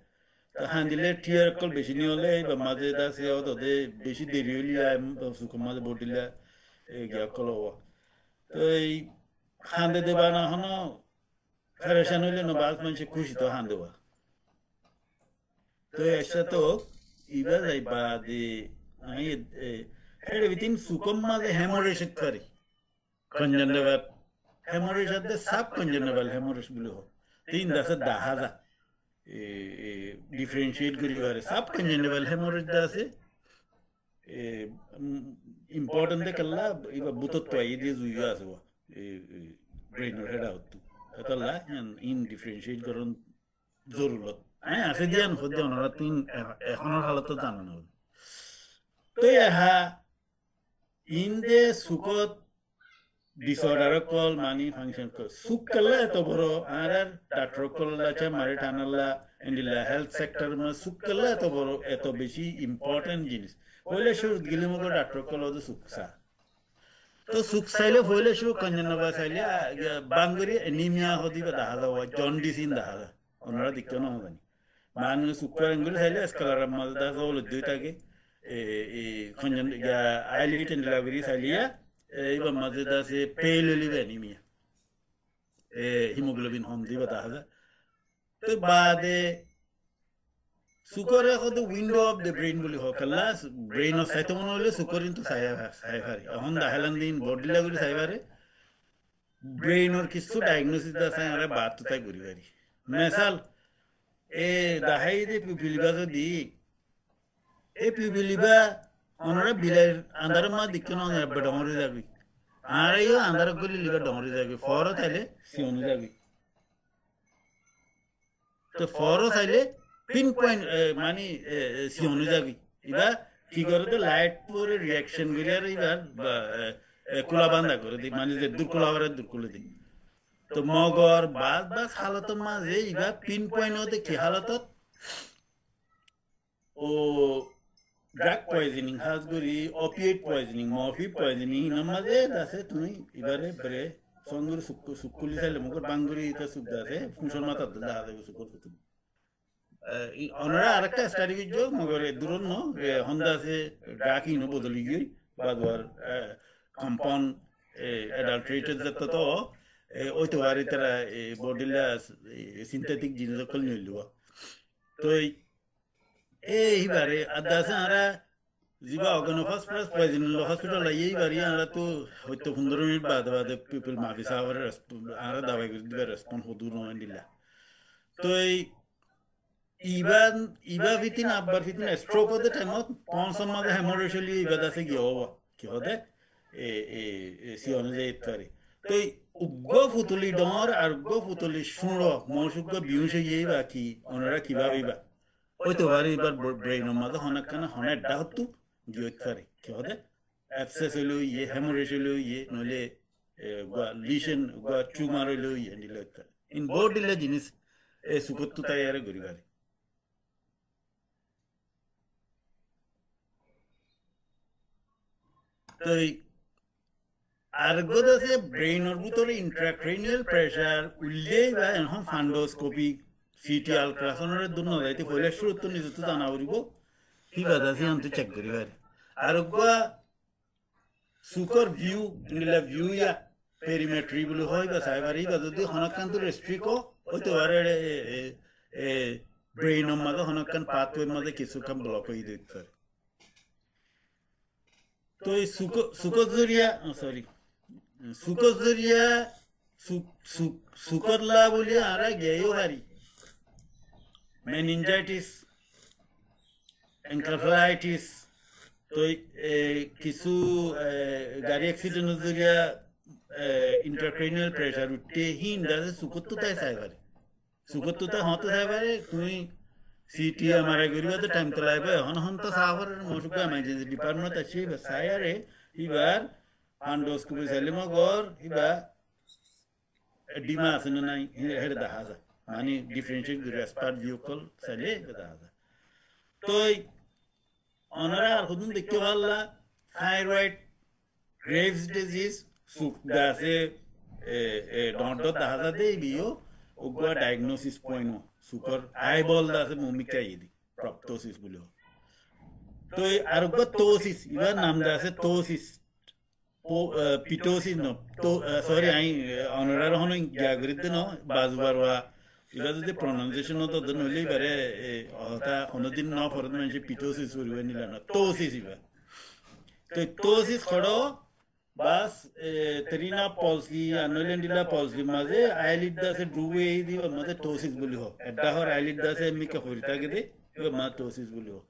তো হাঁদিলে টিয়ার কল বেশি নি হলে বা মাঝে দাসে হতে বেশি দেরি হইলে সুকর মাঝে বটিলা গিয়া কল তো এই হাঁদে দেবা না হন ফেরেশান হইলে না বাস মানুষ খুশি তো হাঁদেবা তো এসা তো ইবা যাই বাদে আমি হেড উইথিন সুকম মাঝে হেমোরেজ করে কনজেন্টিভাল হেমোরেজ আছে সাব কনজেন্টিভাল হেমোরেজ বলে হয় তিন দাসে দাহাজা ডিফারেন্সিয়েট করি পারে সাব কনজেন্টিভাল হেমোরেজ আছে ইম্পর্টেন্ট দেখলা ইবা বুতত তো আই দিয়ে জুইয়া আছে ব্রেইনের হেড আউট তাহলে ইন ডিফারেন্সিয়েট করন জরুরত হ্যাঁ আছে দিয়ান হদ্দে ওনারা তিন এখনের হালত জানো না তো এহা ইন দে সুকত ডিসঅর্ডার কল মানি ফাংশন কল সুক কলে এত বড় আর ডাক্তার কল আছে মারি টানালা এন্ডিলা হেলথ সেক্টর মে সুক কলে এত বড় এত বেশি ইম্পর্টেন্ট জিনিস হইলে শুরু গেলে মতো ডাক্তার কল ওদের সুকসা তো সুক চাইলে হইলে শুরু কঞ্জনবা চাইলে বাঙ্গুরি এনিমিয়া হদি বা দেখা যাওয়া জন্ডিস ইন দেখা যায় onora dikyo no gani man sukar ngul hele skalar mazda zol dutage konjan ya ailit and delivery salia iba mazda se pale live anemia hemoglobin hom diba dahaza to baade sukar ko the window of the brain boli hokalla brain of saitono le sukar into saifari honda helandin body level saifare brain or kisu diagnosis da saare baat to tai guri gari misal da haide pupiliba so di pupiliba onora bilar andar ma dikno na bedamori jabi are yo andar goli liba domori jabi foro thale sionu jabi তো ফরস আইলে pin point মানে সিওনো যাবি ইবা কি করে তো light পরে reaction করি আর ইবার কুলা বান্ধা করে দি মানে যে দূর করে দি তো মগর বাস হালতর মাঝে ইবা পিন পয়েন্ট হতে কি হালতত ও ড্রাগ পয়জনিং হাজ করি opiate poisoning Murphy poisoning inner মাঝে আছে তুমি এবারে বরে সঙ্গুর সুকুলি চাইলে মুখর বাঙ্গুরি এটা সুখ দাসে ফুসল মাথা দেখা যাবে সুকুর কুতুম অনরা আরেকটা স্টাডি করছো মগরে দূরন ন হন্দা আছে ডাকি ন বদলি গই বাদওয়ার কম্পাউন্ড অ্যাডাল্ট্রেটেড যত তো ওই তো আর তারা বডিলা সিনথেটিক জিনিস কল নিলুয়া তো এইবারে আদাসে আরা জিবা অগনফাস প্লাস পয়জন হসপিটাল এইবারে আরা তো হয়তো 15 মিনিট বাদে পিপল মাফি সাওয়ার আরা দাবাই করে দিবা রেসপন্স হদু নয় দিলা তো ইবা ভিতিন আব্বার ভিতিন স্ট্রোক হতে টাইমত পনসন মাঝে হেমোরেশিয়ালি ইবা দাসে কি হওয়া কি হতে সিওনে যে ইত্যাদি তো উগ্র ফুতুলি ডর আর উগ্র ফুতুলি শুঁড় মৌসুগ্র বিউসে ইবা কি ওনারা কিভাবে ইবা ওই তো বারে এবার ব্রেইনের মাঝে হনাক কানা হনার ডাহতু গিয়ে পারে কি হতে অ্যাবসেস হইলো হেমোরেজ হইলো নইলে লিশন টিউমার হইলো নিলে ইন বোর্ড দিলে জিনিস সুকত্তু তাই আর গরি পারে তো আরেকগত আছে ব্রেইনের ভিতরে ইন্ট্রাক্রেনিয়াল প্রেসার উল্লে বা এখন ফান্ডোস্কোপি সিটি আলট্রাসাউন্ডের দুনো যাইতে কইলে শুরুতে নিজে তো জানা পড়িব কি বাদ আছে আমি চেক করি পারি আরেকগা সুকর ভিউ নিলা ভিউ ইয়া পেরিমেট্রি বলে হয় বা সাইবারি বা যদি হনকান্ত রেস্ট্রিক্ট হইতে পারে ব্রেইনের মাঝে হনকান পাথওয়ের মাঝে কিছু কাম ব্লক হয়ে দিতে পারে তো এই সুকজরিয়া সুকরলা বলে আরা গেও হারি মেনিনজাইটিস এনকেফালাইটিস তো কিছু গাড়ি অ্যাক্সিডেন্ট জরিয়া ইন্টারক্রেনিয়াল প্রেসার উঠতে হিন্দাছে সুকত্তু তাই চাইবারে সুকত্তু তাই হতে চাইবারে তুমি সিটি আমার গরিবাতে টাইম তো লাইবে হন তো সাফার মশুক এমার্জেন্সি ডিপার্টমেন্ট আছে সায়ারে ইবার ফান্ডোস্কোপি চাইলে মগর ইবা ডিমা আছে না নাই হেড দেখা যায় মানে ডিফারেন্সিয়েট রেসপার্ট ভিউকল চাইলে দেখা যায় তো অনারা আর খুদুন দেখতে পারলা থাইরয়েড গ্রেভস ডিজিজ সুখ দাসে ডট দেখা যায় দেবিও ওগুলা ডায়াগনোসিস পয়েন্ট সুকর আইবল দাসে মুমিকা ইদি প্রপটোসিস বলে তো আর ওগুলা তোসিস ইবার নাম দাসে তোসিস পিটোসিস ন তো সরি আই অনারার হন গ্যাগরিদ ন বাজবারওয়া ইবা যদি প্রনাউন্সিয়েশন তো নইলে বারে হতা কোনদিন ন ফরদ মানে পিটোসিস হইবে নিলা না তোসিস ইবা তো তোসিস খড়ো বাস তেরিনা পলসি আনলেন্ডিলা পলসি মাঝে আইলিড দাসে ডুবে দি মাঝে তোসিস বলি হো এডা হর আইলিড দাসে মিকা হরিতা গদে মা তোসিস বলি হো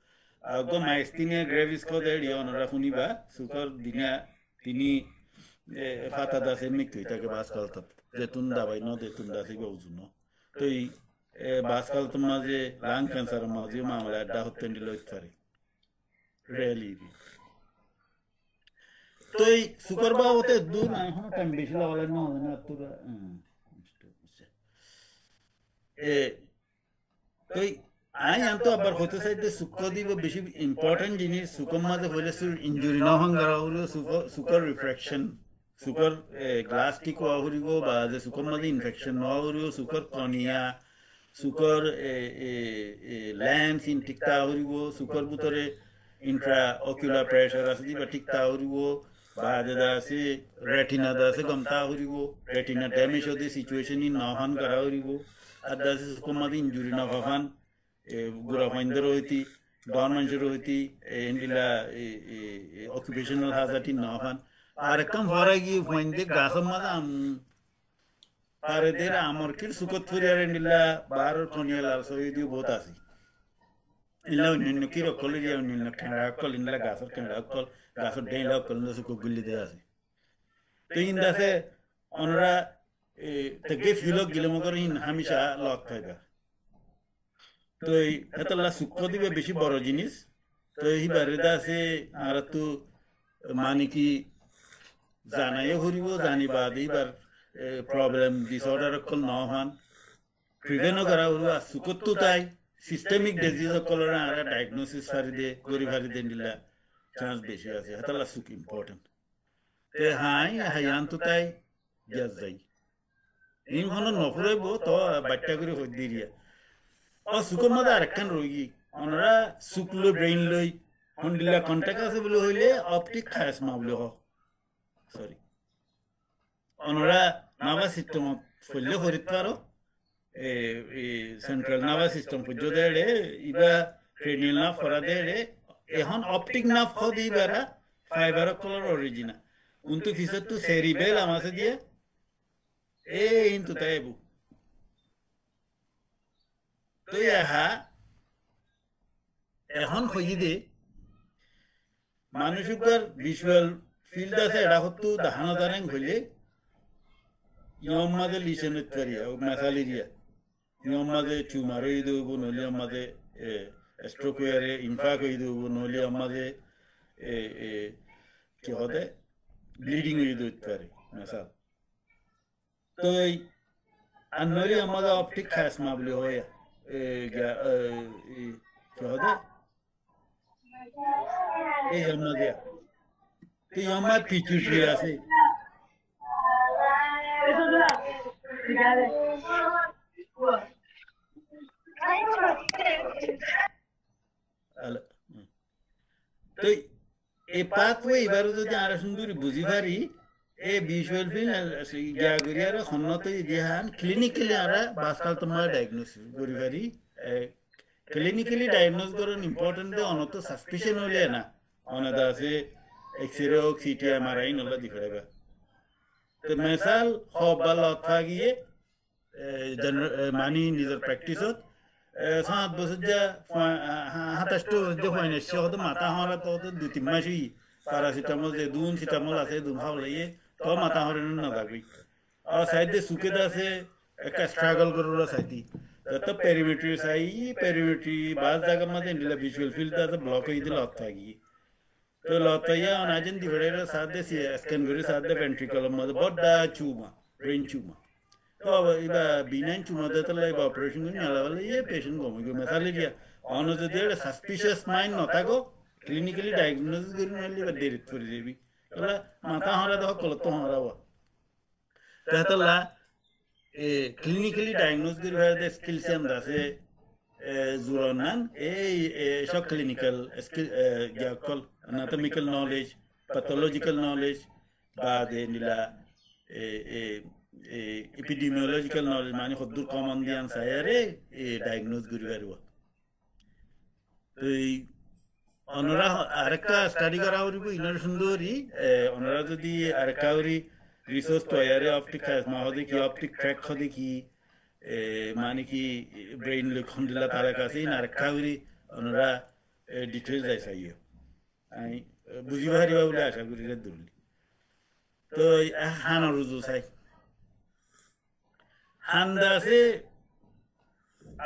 আগো মাইস্টিনিয়া গ্রেভিস কো দে ডিওনরা ফুনিবা সুকর দিনা তিনি ফাতা দাসে মিক তুইতাকে বাস কালত যেতুন দাবাই ন দেতুন দাসে গউজুনো তো বাস কালত মাঝে লাং ক্যান্সার মাঝে মামলা এডা হতেন্ডিল ইত্তারি রেলি তো এই সুকরবা হতে দূর না এখন টাইম বেশি লাগালে না হবে না তোরা তো আই আম তো আবার হতে চাইতে সুকর দিব বেশি ইম্পর্টেন্ট জিনিস সুকর মাঝে হইলে ইঞ্জুরি না হঙ্গারা হইলে সুকর রিফ্রাকশন সুকর গ্লাস ঠিক হওয়া হরিব বা যে সুকর মাঝে ইনফেকশন না হরিব সুকর কনিয়া সুকর লেন্স ইন ঠিক তা হরিব সুকর ভিতরে ইন্ট্রা অকুলার প্রেসার আছে দিবা ঠিক তা হরিব বা যেটা আছে রেটিনা দা আছে গম তা হরিব রেটিনা ড্যামেজ হতে সিচুয়েশন ইন নহান করা হরিব আর দা আছে সুকমাদি ইনজুরি না ভাবান গুড়া ফাইন্দার হইতি ডন মানুষের হইতি এন্ডিলা অকুপেশনাল হাজারটি নহান আর একদম ভরা গিয়ে ফাইন্দে গাছের মাঝে পারেদের আমার কি সুকত ফুরিয়ার এন্ডিলা বারো টনিয়াল আর সইদিও বহুত আছে ইলা অন্যান্য কি রকল ইয়া অন্যান্য ঠেঙ্গা অকল ইনলা গাছের ঠেঙ্গা অকল গাছের ডেইলা অকল সুকো গুলি দেয়া আছে তো ইন্দাসে অনরা থেকে ফিলক গিলমগর ইন হামেশা লক থাকা তো এতলা সুখ দিবে বেশি বড় জিনিস তো এই বারেদা আছে আর তো মানে কি জানাই হরিব জানিবা এইবার প্রবলেম ডিসঅর্ডার অকল নহন প্রিভেন্ট করা হলো আর সুখত তাই সিস্টেমিক ডিজিজ অকলরা আর ডায়াগনোসিস ফারি দে গরি ফারি দে নিলা চান্স বেশি আছে এতলা সুখ ইম্পর্টেন্ট তে হাই হায়ান তো তাই জাজ যাই ইনখনো নফুরাইব তো বাচ্চা করে হই দিরিয়া সুখর মধ্যে আরেকখান রোগী ওনারা সুখ লই ব্রেইন লই হন্ডিলা কন্ট্যাক্ট আছে বলে হইলে অপটিক খায়াসমা বলে হ সরি ওনারা নার্ভাস সিস্টেম ফুললে হরিত পারো সেন্ট্রাল নার্ভাস সিস্টেম ফুজ দেড়ে ইবা ক্রেনিয়াল নার্ভ ফরা দেড়ে এখন অপটিক নার্ভ খ দিবারা ফাইবার কলর অরিজিনা উন্তু ফিসত তো সেরিবেল আমাসে দিয়ে ইন্তু তাইবু তো ইহা এখন হই দে মানুষের ভিজুয়াল ফিল্ড আছে এটা হতো দাহানো দানাং হইলে ইয়ম মাঝে লিসেন করিয়া মেসালিরিয়া ইয়ম মাঝে টিউমার হয়ে দেবো নলি মাঝে স্ট্রোক হয়ে ইনফাক হয়ে দেবো নলি মাঝে কি হতে ব্লিডিং হয়ে দিতে পারে মেসাল তো আর নলি আমাদের অপটিক খাসমা বলে হয় কি হতে এই আমাদের এই আমার পিচুটি আছে তো এই পাথওয়ে এবার যদি আর সুন্দর বুঝি পারি এই ভিজুয়াল ফিল্ড গিয়াগুরিয়ার সন্নত ইদিহান ক্লিনিক্যালি আর বাসকাল তোমার ডায়াগনোসিস করি পারি ক্লিনিক্যালি ডায়াগনোস করার ইম্পর্টেন্ট অনত সাসপিশন হইলে না অনেদা আছে এক্সরে হোক সিটি এমআরআই নলা দিফাইবা তো মেসাল হবাল থাগিয়ে মানি নিজের প্র্যাকটিসত 7 বছর যা 27 যে হয় না সে হয়তো মাথা হওয়ার তো 2-3 মাসই প্যারাসিটামল যে দুন সিটামল আছে দুন খাও লাইয়ে তো মাথা হরে না থাকবি আর সাইডে সুকেদ আছে একটা স্ট্রাগল করুরা সাইডি তো পেরিমেট্রি সাই পেরিমেট্রি বাস জায়গা মধ্যে নিলা ভিজুয়াল ফিল্ড আছে ব্লক হয়ে দিল থাকি তো লতাইয়া অনাজেন দিফাইরা সাথে স্ক্যান করে সাথে ভেন্ট্রিকল মধ্যে বড় চুমা ব্রেন চুমা তো ইবা বিনাইন চুমা দিতে লাগবে অপারেশন করে আলাদা ইয়ে পেশেন্ট কমে গো মেসালিরিয়া অন যদি একটা সাসপিশিয়াস মাইন্ড নথাকো ক্লিনিক্যালি ডায়াগনোসিস করে নিলে বা দেরিত করে যাবি তাহলে মাথা হরা দেওয়া কলত হরাবা তাহলে ক্লিনিক্যালি ডায়াগনোস করে ভাইতে স্কিলস আমরা আছে জুরানান এই সব clinical skill call anatomical knowledge pathological knowledge বা দে নিলা epidemiological knowledge মানে হদ্দুর কমন দিয়ান সায়ারে ডায়াগনোস করি পারব তো এই অনরা আরেকটা স্টাডি করা হইব ইনার সুন্দরী অনরা যদি আরেকটা রিসোর্স তৈয়ারে অপটিক খাসমা হদে কি অপটিক ট্র্যাক হদে কি মানে কি ব্রেইন লক্ষণ দিলা তার কাছে আরেকটা অনরা ডিটেলস যাই চাইও আমি বুঝি পারিবা বলে আশা করি দূরলি তো হান রুজু চাই হান্দা আছে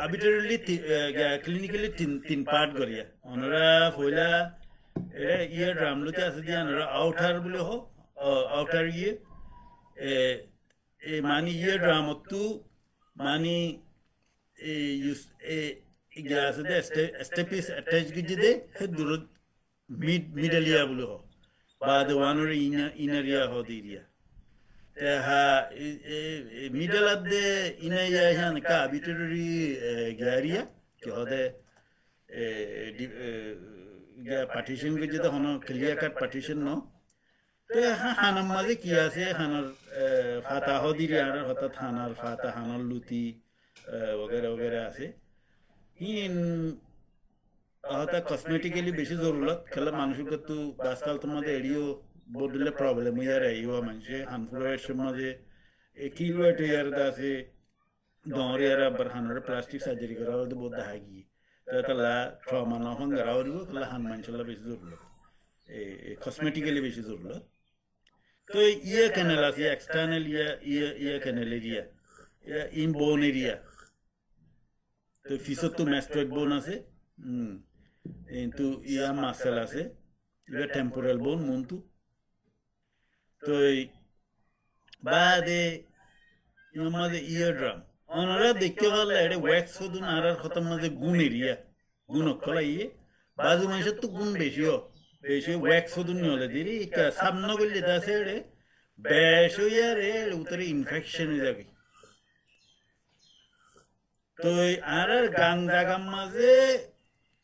আর্বিট্রারিলি ক্লিনিক্যালি তিন পার্ট করিয়া অনরা পয়লা ইয়ার ড্রামলুতে আছে দিয়ে অনরা আউটার বলে হ আউটার ইয়ে মানে ইয়ার ড্রামতো মানে আছে দে স্টেপিস অ্যাটাচ গিয়ে দে হে দূর মিডল ইয়া বলে হ বা দে ওয়ানোর ইনার ইয়া হ দিরিয়া te ha middle of the ina ya han ka arbitrary garia ki hode ya partition ke jeda hono clear cut partition no te ha hanam maze ki ase hanar fata hodiri anar hota thanar fata hanar luti वगैरह वगैरह আছে হিন আহতা cosmetically বেশি জরুরত খেলা মানুষকে তো আজকাল তোমাদের এডিও বদলে প্রবলেম ইয়ার আইও মানুষে হানফুরের সমাজে কিলোয়েট ইয়ার দাসে দরিয়ারা বরহানরে প্লাস্টিক সার্জারি করা হতে বহুত দাহাগি তালা ট্রমা না হন গারাওরিও খেলা হান মানুষলা বেশি জরুরত কসমেটিক্যালি বেশি জরুরত তো ইয়ে ক্যানেল আছে এক্সটার্নাল ইয়ে ক্যানেল এরিয়া ইনবোন এরিয়া তো ফিসত তো ম্যাস্টয়েড বোন আছে কিন্তু ইয়া মাসেল আছে ইয়া টেম্পোরাল বোন মন্তু তো বাদে ইমাদে ইয়ার ড্রাম অনরা দেখতে পারলে এটা ওয়্যাক্স হদুন আর খতম মাঝে গুণ এরিয়া গুণ অক্ষলা ইয়ে বাজু মানুষের তো গুণ বেশিও বেশি ওয়্যাক্স হদুন হলে দিরি সামনে করলে দাসে এড়ে বেশ ইয়ার উত্তরে ইনফেকশন হয়ে যাবে তো আর গান জাগাম মাঝে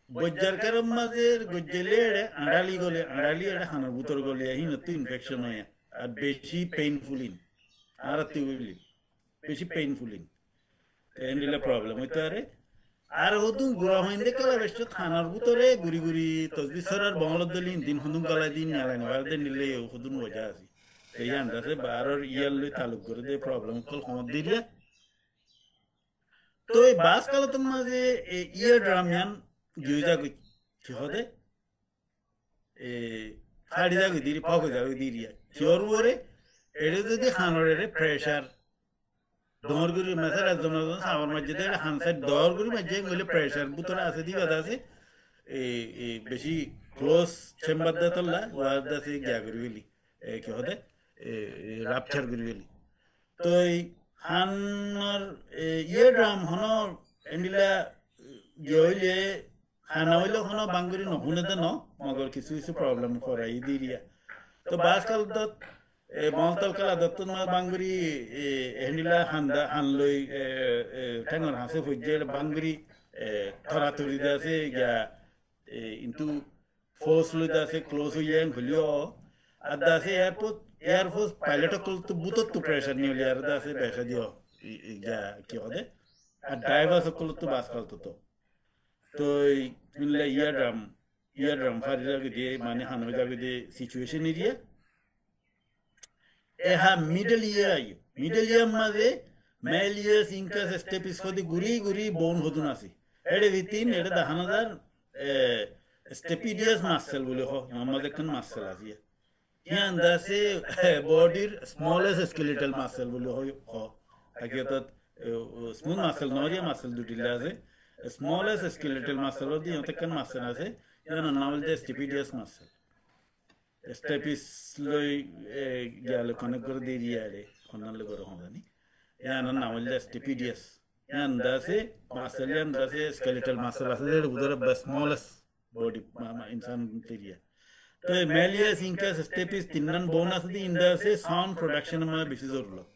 গজ্জার কারম মাঝে গজ্জেলে এড়ে আড়ালি গলে আড়ালি এড়ে হানার বুতর গলে আহিন তো ইনফেকশন হয় আর বেশি পেইনফুল ইন আর তুই বেশি পেইনফুল ইন এন্ডিলে প্রবলেম হইতে আরে আর হদুন গুড়া হইন দেখে বেশ থানার ভিতরে গুড়ি গুড়ি তসবি সরার বঙ্গলত দলিন দিন হদুন গলায় দিন নালাইন বারদে নিলে হদুন মজা আছে এই আন্দাজে বারর ইয়ার লই তালুক করে দে প্রবলেম কল খমত দিরিয়া তো এই বাস কাল তোমার যে ইয়ার ড্রামিয়ান গিয়ে গই কি হদে ফাড়ি যাগই দিরি ফক যাগই দিরিয়া চিওর ওরে এড়ে যদি হানরে প্রেসার দরগুরি মেসারা জমা সাবর মধ্যে দেড় হানসাইড দরগুরি মধ্যে গলে প্রেসার বুতরা আছে দিবা আছে এই বেশি ক্লোজ চেম্বার দাতলা ওয়াদা সে গিয়া গরিলি কি হদে রাপচার গরিলি তো এই হানর ইয়ে ড্রাম হনো এন্ডিলা গইলে হানা হইলো হনো বাঙ্গুরি নহুনে দে ন মগর কিছু কিছু প্রবলেম করাই দিরিয়া তো বাসকাল দত মলতল কালা দত্তন মা বাঙ্গুরি হেন্ডিলা হান্দা হানলই ঠেঙ্গর হাসে ফুজে বাঙ্গুরি থরা থরি দাসে গিয়া ইনটু ফোর্স লই দাসে ক্লোজ হইয়া খুলিও আর দাসে এয়ারফোর্স পাইলট কল তো বুতত তো প্রেসার নিলি আর দাসে বেসা দিও গিয়া কি হদে আর ড্রাইভার সকল তো বাসকাল তো তো ইনলা ইয়ার ড্রাম ফারি জাগে দিয়ে মানে হানবে জাগে দিয়ে সিচুয়েশন এরিয়া এহা মিডল ইয়ার মাঝে মেল ইয়ার্স ইনকাস স্টেপিস হদি গুরি গুরি বোন হদুন আসি এড়ে ভিতিন এড়ে দাহানাদার স্টেপিডিয়াস মাসেল বলে হ আমাদের কোন মাসেল আছে ইয়ান দাসে বডির স্মলেস্ট স্কেলেটাল মাসেল বলে হয় হ আগে তো স্মুথ মাসেল নরিয়া মাসেল দুটিলা আছে স্মলেস্ট স্কেলেটাল মাসেল হদি ইয়াতে কোন মাসেল আছে ইয়ান নাম দে স্টেপিডিয়াস মাসেল স্টেপিস লই গেলে কনেক্ট করে দিয়ে দিয়ারে খনালে করে হদানি ইয়ান নাম হল স্টেপিডিয়াস ইয়ান দাসে মাসেল ইয়ান দাসে স্কেলেটাল মাসেল আছে যে উদরে স্মলেস্ট বডি ইনসান এরিয়া তো মেলিয়াস ইনকাস স্টেপিস তিনন বোনাস দি ইন্দাসে সাউন্ড প্রোডাকশন মে বেশি জরুরত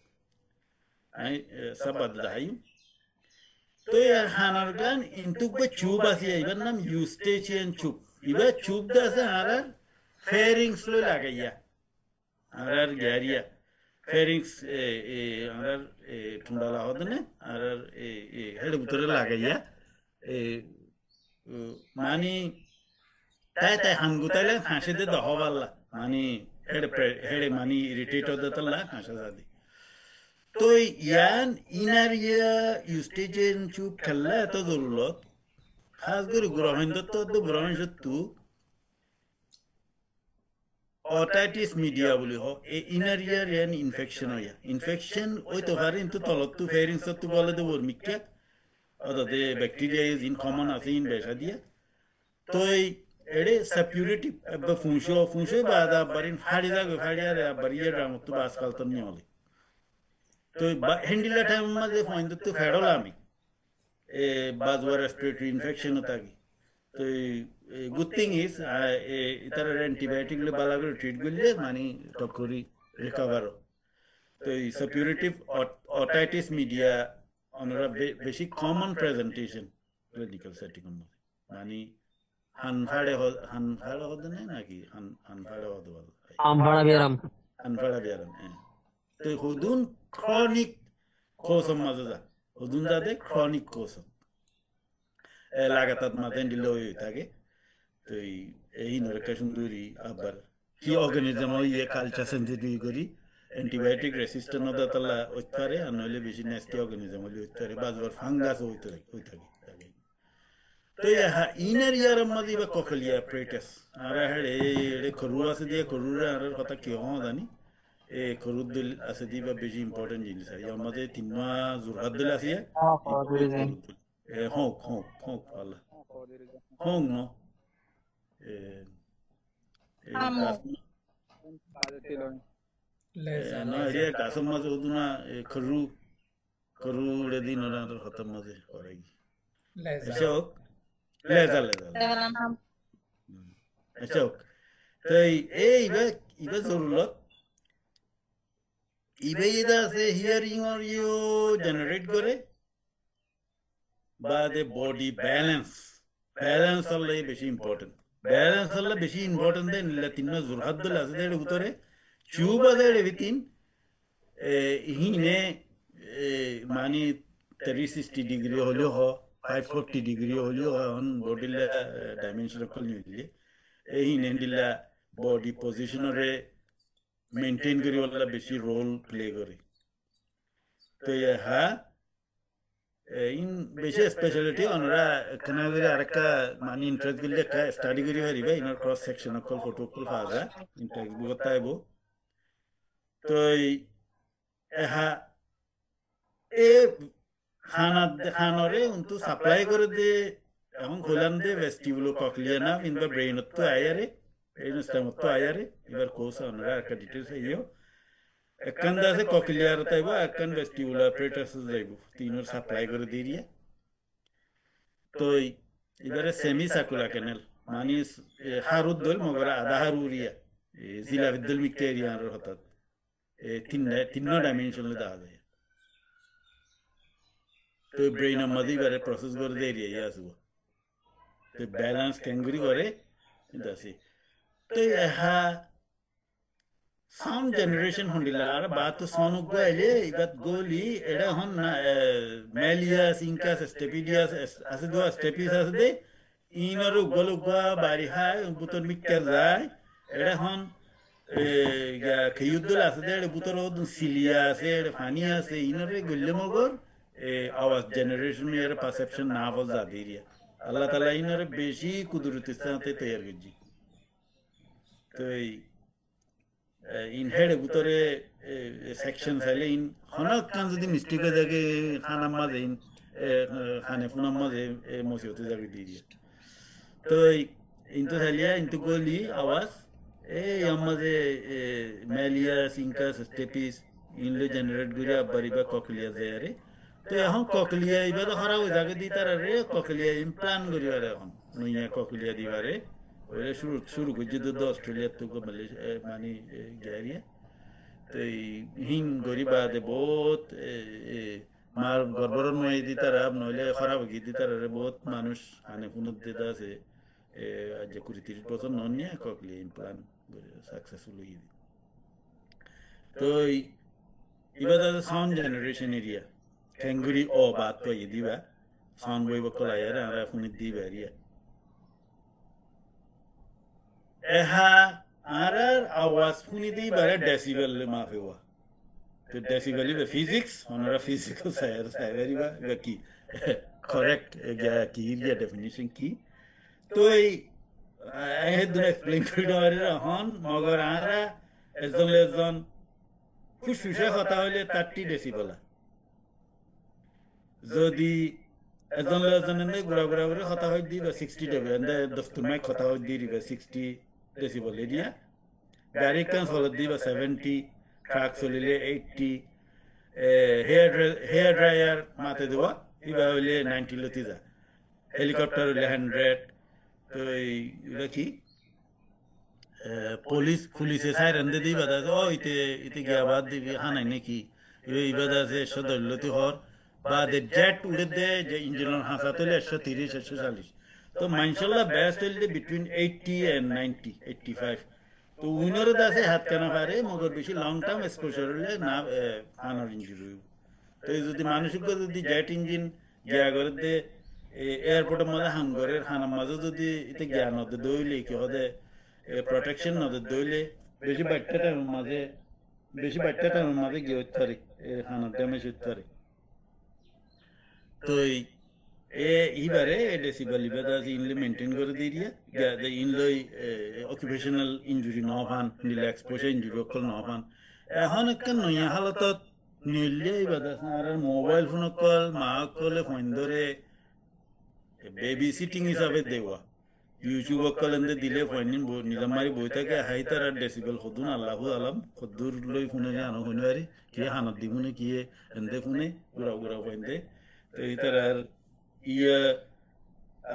আই সব বদলাই তো ইয়ার হানার গান ইনটু বে চুব আসি ইবার নাম ইউস্টেচিয়ান চুব ইবা চুব দাসে হারার ফেরিংস লো লাগাইয়া আর গ্যারিয়া ফেরিংস আর ঠুন্ডালা হদনে আর হেড ভিতরে লাগাইয়া মানি তাই তাই হাঙ্গুতাইলে হাসে দে দহবাল্লা মানি হেড মানি ইরিটেট হতে তল্লা হাসা যাদি তো ইয়ান ইনার ইয়া ইউস্টেজেন চুপ খেললা এত জরুরত খাস করে গ্রহণ দত্ত গ্রহণ সত্তু অটাইটিস মিডিয়া বলি হ এই ইনার ইয়ার ইয়ান ইনফেকশন হইয়া ইনফেকশন ওই তো পারে কিন্তু তলত তো ফেরিংস তো বলে দে বর্মিকা অদে ব্যাকটেরিয়া ইজ ইন কমন আছে ইন বেসা দিয়া তো এড়ে সাপিউরিটি ফুংশো বাদা বারিন ফাড়ি যাবে ফাড়িয়া রে বারিয়া ড্রাম তো আজকাল তো নিয়লে তো হ্যান্ডিলা টাইম মাঝে ফাইন তো ফেড়লা আমি বাজওয়ার রেসপিরেটরি ইনফেকশন থাকি তো গুড থিং ইজ এটার অ্যান্টিবায়োটিক বালা করে ট্রিট করলে মানে টকরি রিকভার তো এই সাপিউরেটিভ অটাইটিস মিডিয়া অনরা বেশি কমন প্রেজেন্টেশন ক্লিনিক্যাল সেটিং মানে হানফাড়ে হদ না নাকি হানফাড়ে হদ বল Ampara biaram. হানফাড়া বিয়ারান তো হুদুন ক্রনিক কোসম মাঝে যা হুদুন যাদে ক্রনিক কোসম লাগাতার মাঝে দিলে হয়ে থাকে তো এই নরকা সুন্দরী আবার কি অর্গানিজম ইয়ে কালচার সেন্সিটিভ করি অ্যান্টিবায়োটিক রেসিস্ট্যান্ট হতে তালা হইতে পারে আর নইলে বেশি নেস্টি অর্গানিজম হলে হইতে পারে বাজবার ফাঙ্গাস হইতে থাকে তো ইনার ইয়ার মাঝে বা কখলিয়া প্রেটাস আর এড়ে খরু আছে দিয়ে খরুরা আর কথা কি হওয়া জানি খরুদ দিল আছে দিয়ে বা বেশি ইম্পর্টেন্ট জিনিস আর ইয়ার মাঝে তিনমা জোরহাত দিল আছে হোক হোক হোক আল্লাহ হোক ন no iria kasam maze uduna karu redi nora khatam maze horegi ashok leza ashok tai iba zorulot ibe ida se hearing or you generate kore ba the body balance alla beshi important balance alla beshi important den latinna zurhaddul asde utore Cuba there within hine mani 360 degree holio ho 540 degree holio on body dimension kol nile hine dilla body position re maintain kari wala beshi role play kare to ye ha in beshi specialty onra kanagari araka mani interest gille ka study kari hariba inner cross section kol photo kol faga interest bugotaibo তো খানরে উন্তু supply করে দে এখন খোলান দে ভেস্টিবুলো cochlea না কিংবা ব্রেইনত তো আয়ারে brain স্টেমত তো আয়ারে এবার course আমরা একটা ডিটেলস আইও একখান দাসে ককলিয়ার তাইব একখান ভেস্টিবুলো অপারেটরস যাইব তিনর সাপ্লাই করে দিয়ে তো এবারে সেমি সাকুলা ক্যানেল মানে হারুদ্দল মগরা আধা হারুরিয়া জিলা বিদ্দল মিক্টেরিয়ার হঠাৎ তিন ডাইমেনশনে দেখা যায় তো ব্রেইন মধ্যে বারে প্রসেস করে দিয়ে এরিয়া আসব তো ব্যালেন্স ক্যাঙ্গুরি করে দাসি তো সাউন্ড জেনারেশন হন্ডিলা আর বাত তো সাউন্ড গাইলে ইবাত গোলি এডা হন না মেলিয়াস ইনকাস স্টেপিডিয়াস আছে দো স্টেপিস আছে দে ইনর গলুগা বাড়ি হাই বুতর মিক্কা যায় এডা হন খেয়ুদ্দুল আছে দে বুতর সিলিয়া আছে ফানি আছে ইনরে গল্লে মগর আওয়াজ জেনারেশন এর পারসেপশন না বল জাদিরিয়া আল্লাহ তাআলা ইনরে বেশি কুদরতের সাথে তৈরি করজি তো in head butore section sale in honak kan jodi mistake jage khana maze in khane phuna maze mosiyoti jage diye to into salia into goli awas yamaze melia sinkas stepis in le generate guri bariba cochlea zare to ehon cochlea iba to khara ho jage di tarare cochlea implant guri are ehon nuya cochlea divare ওরে শুরু করছে তো Australia তো মানে গেরিয়া তো হিং গরিবা দে বহুত মার গর্বর নয় দি তারা নইলে খারাপ গি দি তারা বহুত মানুষ আনে ফুনত দিতে আছে যে 20-30 বছর নন নিয়ে ককলি ইমপ্লান্ট সাকসেসফুল হয়ে গেছে তো এবার সাউন্ড জেনারেশন এরিয়া ক্যাঙ্গুরি ও বাত তো দিবা সাউন্ড বই বকলা ইয়ার আমরা ফুনিত দিবা এরিয়া আরার আওয়াজ শুনি দিই বারে ডেসিবেল মাফে হওয়া তো ডেসিবেল ইজ ফিজিক্স ওনারা ফিজিক্যাল সাইভারি বা কি কারেক্ট কি এরিয়া ডেফিনিশন কি তো এই হেদুন এক্সপ্লেইন করে দেওয়ার হন মগর আরা এজন ফুসফুসে কথা হইলে 30 ডেসিবেল যদি এজন গুড়া গুড়া করে কথা হয় দিবা 60 ডেসিবেল দস্তুর মাই কথা হয় দিবা 60 decibel area gari kan solo diba 70 truck solile 80 hair dryer mate diba iba hole 90 lotiza helicopter hole 100 to ila ki পুলিশে সাইরেন দে দিবা দা ও ইতে গিয়া বাদ দিবি হানাই নাকি ইবাদা আছে 100 হর বা দে জেট উড়ে দে যে ইঞ্জিনের হাসা তলে 130 140 তো মাইনশাল্লাহ বেস্ট হইলে বিটুইন 80 এন্ড 90 85 তো উইনার দাসে হাত কেন পারে মগর বেশি লং টার্ম এক্সপোজার হলে না হানার ইঞ্জুরি তো যদি মানসিক যদি জেট ইঞ্জিন গিয়া করে দে এয়ারপোর্টের মধ্যে হাঙ্গরের হানার মাঝে যদি এতে জ্ঞান হতে দইলে কি হতে প্রোটেকশন হতে দইলে বেশি বাচ্চাটার মাঝে গিয়ে হতে পারে হানার ড্যামেজ হতে পারে তো এইবারে ডেসিবেল ইবাদা ইনলে মেনটেন করে দিয়ে ইনলই অকুপেশনাল ইঞ্জুরি নহান নিলে এক্সপোজার ইঞ্জুরি অকল নহান এখন একটা নয়া হালতত নিলে ইবাদা আর মোবাইল ফোন অকল মা অকলে ফোন ধরে বেবি সিটিং হিসাবে দেওয়া ইউটিউব অকল এনে দিলে ফোন নিলামারি বই থাকে হাই তার ডেসিবেল সদুন আল্লাহু আলাম সদুর লই ফোনে আনো শুনবারি কি হানত দিবনে কি এনে ফোনে গুড়া গুড়া ফোন দে তো এই তার ইয়া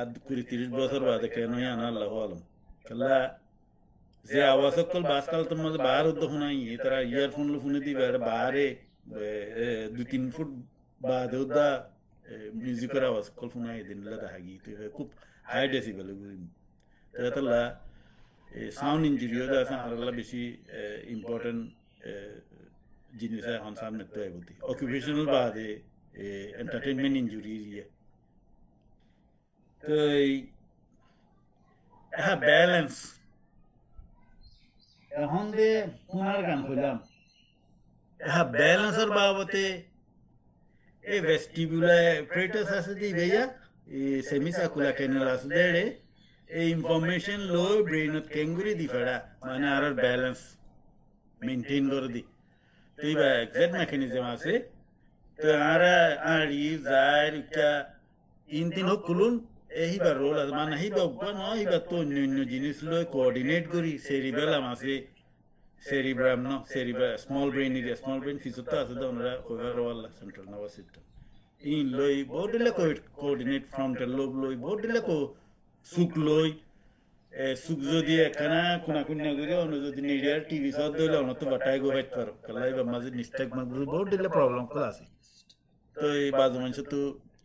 আদ 20-30 বছর বাদে কেন আনা আল্লাহু আলাম কাল্লা যে আওয়াজ অকল বাসকাল তোর মধ্যে বাহার উদ্দ শোনাই তারা ইয়ারফোন লো শুনে দিবে আর বাহারে 2-3 ফুট বাদে উদ্দা মিউজিকের আওয়াজ কল শোনাই দিন দেখা গিয়ে তো খুব হাই ডেসিবেল তো এতলা সাউন্ড ইঞ্জুরিও আছে আল্লাহ বেশি ইম্পর্টেন্ট জিনিস এখন সামনে তো এগোতে অকুপেশনাল বাদে এন্টারটেনমেন্ট ইঞ্জুরি তো ব্যালেন্স এখন যে পুনার গান খুললাম ব্যালেন্সের বাবতে এই ভেস্টিবুলার অ্যাপারেটাস আছে দি ভাইয়া এই সেমিসাকুলার ক্যানাল আছে দেড়ে এই ইনফরমেশন লো ব্রেইনত কেঙ্গুরি দি ফেড়া মানে আর ব্যালেন্স মেনটেন করে দি তো এই এক্সাক্ট মেকানিজম আছে তো আর যার একটা তিন হোক খুলুন এইবার রোল আছে মানে এইবার এইবার তো অন্য জিনিস লই কোঅর্ডিনেট করি সেরিবেলাম আছে সেরিব্রাম ন স্মল ব্রেইন ফিসুত্তা আছে তো আমরা overall central nervous system in লই বহুত দিলে কোঅর্ডিনেট ফ্রন্টাল লোব লই বহুত দিলে সুখ লই সুখ যদি একখানা কোনা করি অন্য যদি নিডিয়ার টিভি সব দইলে অন্য তো বাটাই গো বাইট পারো কালা এবার মাঝে নিস্টেক মাগুলো বহুত দিলে প্রবলেম কল আছে তো এই বাজু মানুষ তো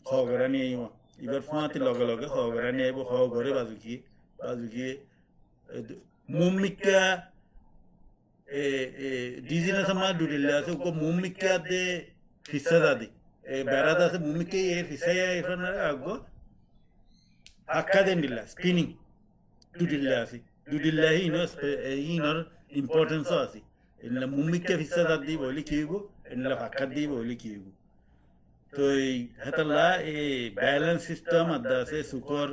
খগরা নিয়ে এবার ফুঁয়াতে লগে লগে খগরা নিয়ে আইব খ ঘরে বাজুকিয়ে মুমিকা ডিজিনাস আমার দুটিলে আছে ওকে মুমিকা দে ফিসা দাদি বেড়াদ আছে মুমিকে ফিসাই এখানে আগো হাক্কা দেন দিলা স্পিনিং দুটিলে আছে দুটিলে ইনর ইম্পর্টেন্সও আছে এনলা মুমিকা ফিসা দাদি বলি কি হইব এনলা হাক্কা দি বলি কি হইব তো এই হেতাল্লা এই ব্যালেন্স সিস্টেম আদা আছে সুকর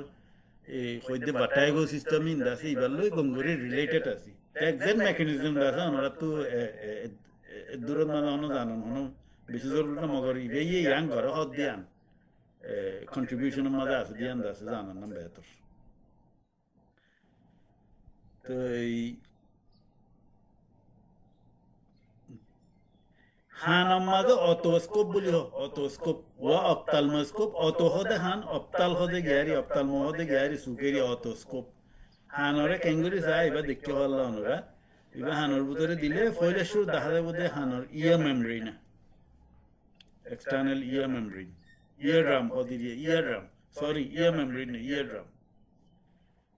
এই হইতে বাটাইগো সিস্টেম ইন্দা আছে ইবার লই গঙ্গুরি রিলেটেড আছে এক্সাক্ট মেকানিজম আছে আমরা তো দূরত মানে অন্য জানেন হন বেশি জরুরি না মগর ইবে ইয়াং ঘর হদ দিয়ান কন্ট্রিবিউশনের মাঝে আছে দিয়ান আছে জানান না বেহতর তো এই হানার মাঝে অটোস্কোপ বলি অটোস্কোপ ও অপতালমোস্কোপ অটো হদে হান অপতাল হদে গিয়ারি অপতালমো হদে গিয়ারি সুকেরি অটোস্কোপ হানরে কেঙ্গুরি চাই এবার দেখতে পারলাম ওরা এবার হানোর ভিতরে দিলে ফয়লে শুরু দেখা যাবে যে হানোর ইয়ার মেমব্রেন এক্সটার্নাল ইয়ার মেমব্রেন ইয়ার ড্রাম ওদিকে ইয়ার ড্রাম সরি ইয়ার মেমব্রেন ইয়ার ড্রাম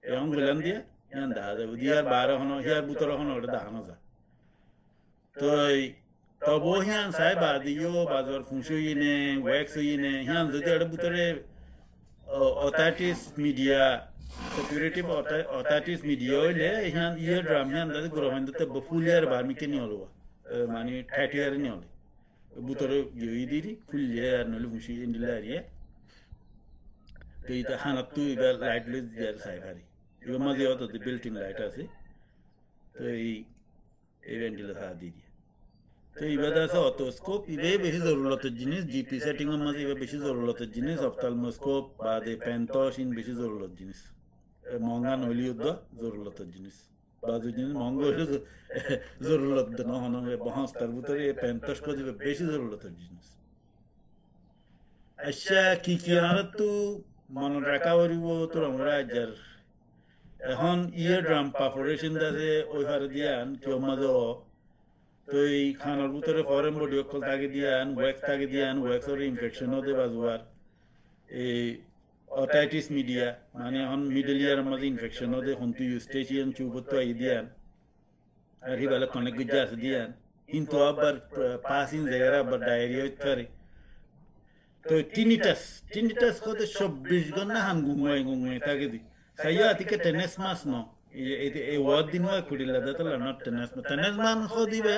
এবং বললাম দিয়ে ইয়ান দেখা যাবে ইয়ার 12 হনো ইয়ার ভিতরে হনো ওটা দেখানো যায় তো তবু হিয়ান সাই বাদিও বাজার ফুঁসুইনে ওয়াক্স হইনে হিয়ান যদি এর ভিতরে authorities media security authorities media হইলে হিয়ান ইয়ার ড্রাম হিয়ান দাদি গরমেন্টতে বফুলিয়ার বার্মিকে নিয়ে হলো মানে 30 ইয়ার নিয়ে হলো ভিতরে গিয়ে দিদি ফুলিয়ে আর নলে ফুঁসি ইন্ডিলা এরিয়া তো এটা হানাত তো এবার লাইট লুজ দিয়ার সাই ভারি এবার মাঝে অত বিল্ট ইন লাইট আছে তো এই ভেন্টিলা সাহা দিয়ে তো এবার আছে অটোস্কোপ ইবে বেশি জরুরতের জিনিস জিপি সেটিং এর মাঝে ইবে বেশি জরুরতের জিনিস অপথালমোস্কোপ বা দে পেন্টস ইন বেশি জরুরত জিনিস মহঙ্গা নইলি উদ্দ জরুরতের জিনিস বাজু জিনিস মহঙ্গা হইলে জরুরত নহন বহস্তার ভিতরে পেন্টস কো দিবে বেশি জরুরতের জিনিস আচ্ছা কি আর তো মন রাখা হইব তোর আমরা যার এখন ইয়ার ড্রাম পারফোরেশন দাসে ওই ফারে দিয়ান কেউ মাঝে তো এই খানার ভিতরে ফরেন বডি অকল তাকে দিয়ান ওয়াক্স ওর ইনফেকশন হতে বাজুয়ার এই অটাইটিস মিডিয়া মানে এখন মিডল ইয়ারের মাঝে ইনফেকশন হতে হন্তু ইউস্টেশিয়ান চুবত তো আই দিয়ান আর হি বেলা অনেক গুজ্জা আছে দিয়ান কিন্তু আবার পাসিং জায়গায় আবার ডায়রিয়া হইতে পারে তো টিনিটাস হতে 24 ঘন্টা হান গুঙ্গুয়াই তাকে দি সাইয়া আতিকে টেনেস মাস ন এই ওয়াদ দিন হয় কুড়িলা দাতলা নট টেনেস মান দিবে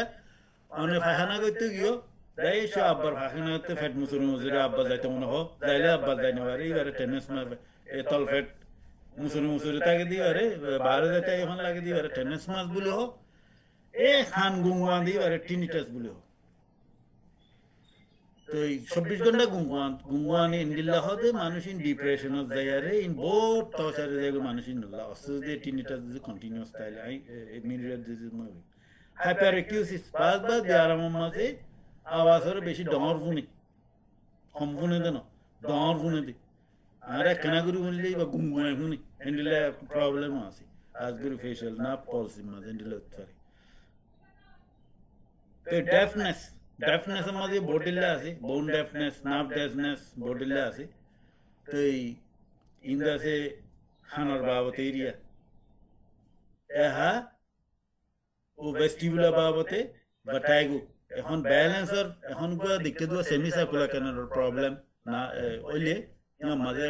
অনে ফাখানা করতে গিয়ে যাই সে আব্বার ফাখানা করতে ফ্যাট মুসুরি আব্বা যাইতে মনে হোক যাইলে আব্বা যাই না পারে এবারে টেনেস মারবে এ তল ফ্যাট মুসুরি তাকে দিবারে বাইরে যাইতে এখন লাগে দিবারে টেনেস মাস বলে হোক এ খান গুঙ্গুয়া দিবারে টিনিটাস বলে হোক তো এই 24 ঘন্টা গুঙ্গুয়ানি ইন্ডিল্লা হতে মানুষ ইন ডিপ্রেশন যাইয়ারে ইন বহুত টর্চারে যাইবে মানুষ ইন অসুস দিয়ে টিনিটাস কন্টিনিউয়াস তাইলে আই মিলিয়ার ডিজিজ মুভি হাইপারএকিউসিস বারবার ব্যায়ামের মাঝে আওয়াজের বেশি ডর শুনি কম শুনে দেন ডর শুনে দি আর একখানা করে শুনলেই বা গুঙ্গুয়াই শুনি এন্ডিলে প্রবলেম আছে আজগুরি ফেশিয়াল না পলসির মাঝে এন্ডিলে হতে পারে তো ডেফনেসের মাঝে বডিল্লা আছে বোন ডেফনেস নার্ভ ডেফনেস বডিল্লা আছে তো এই ইন্দাসে খানার বাবত এরিয়া এহা ও ভেস্টিবুলার বাবতে বাটাইগো এখন ব্যালেন্সর এখন গুয়া দিকে দুয়া সেমি সার্কুলার ক্যানালের প্রবলেম না ওইলে না মাঝে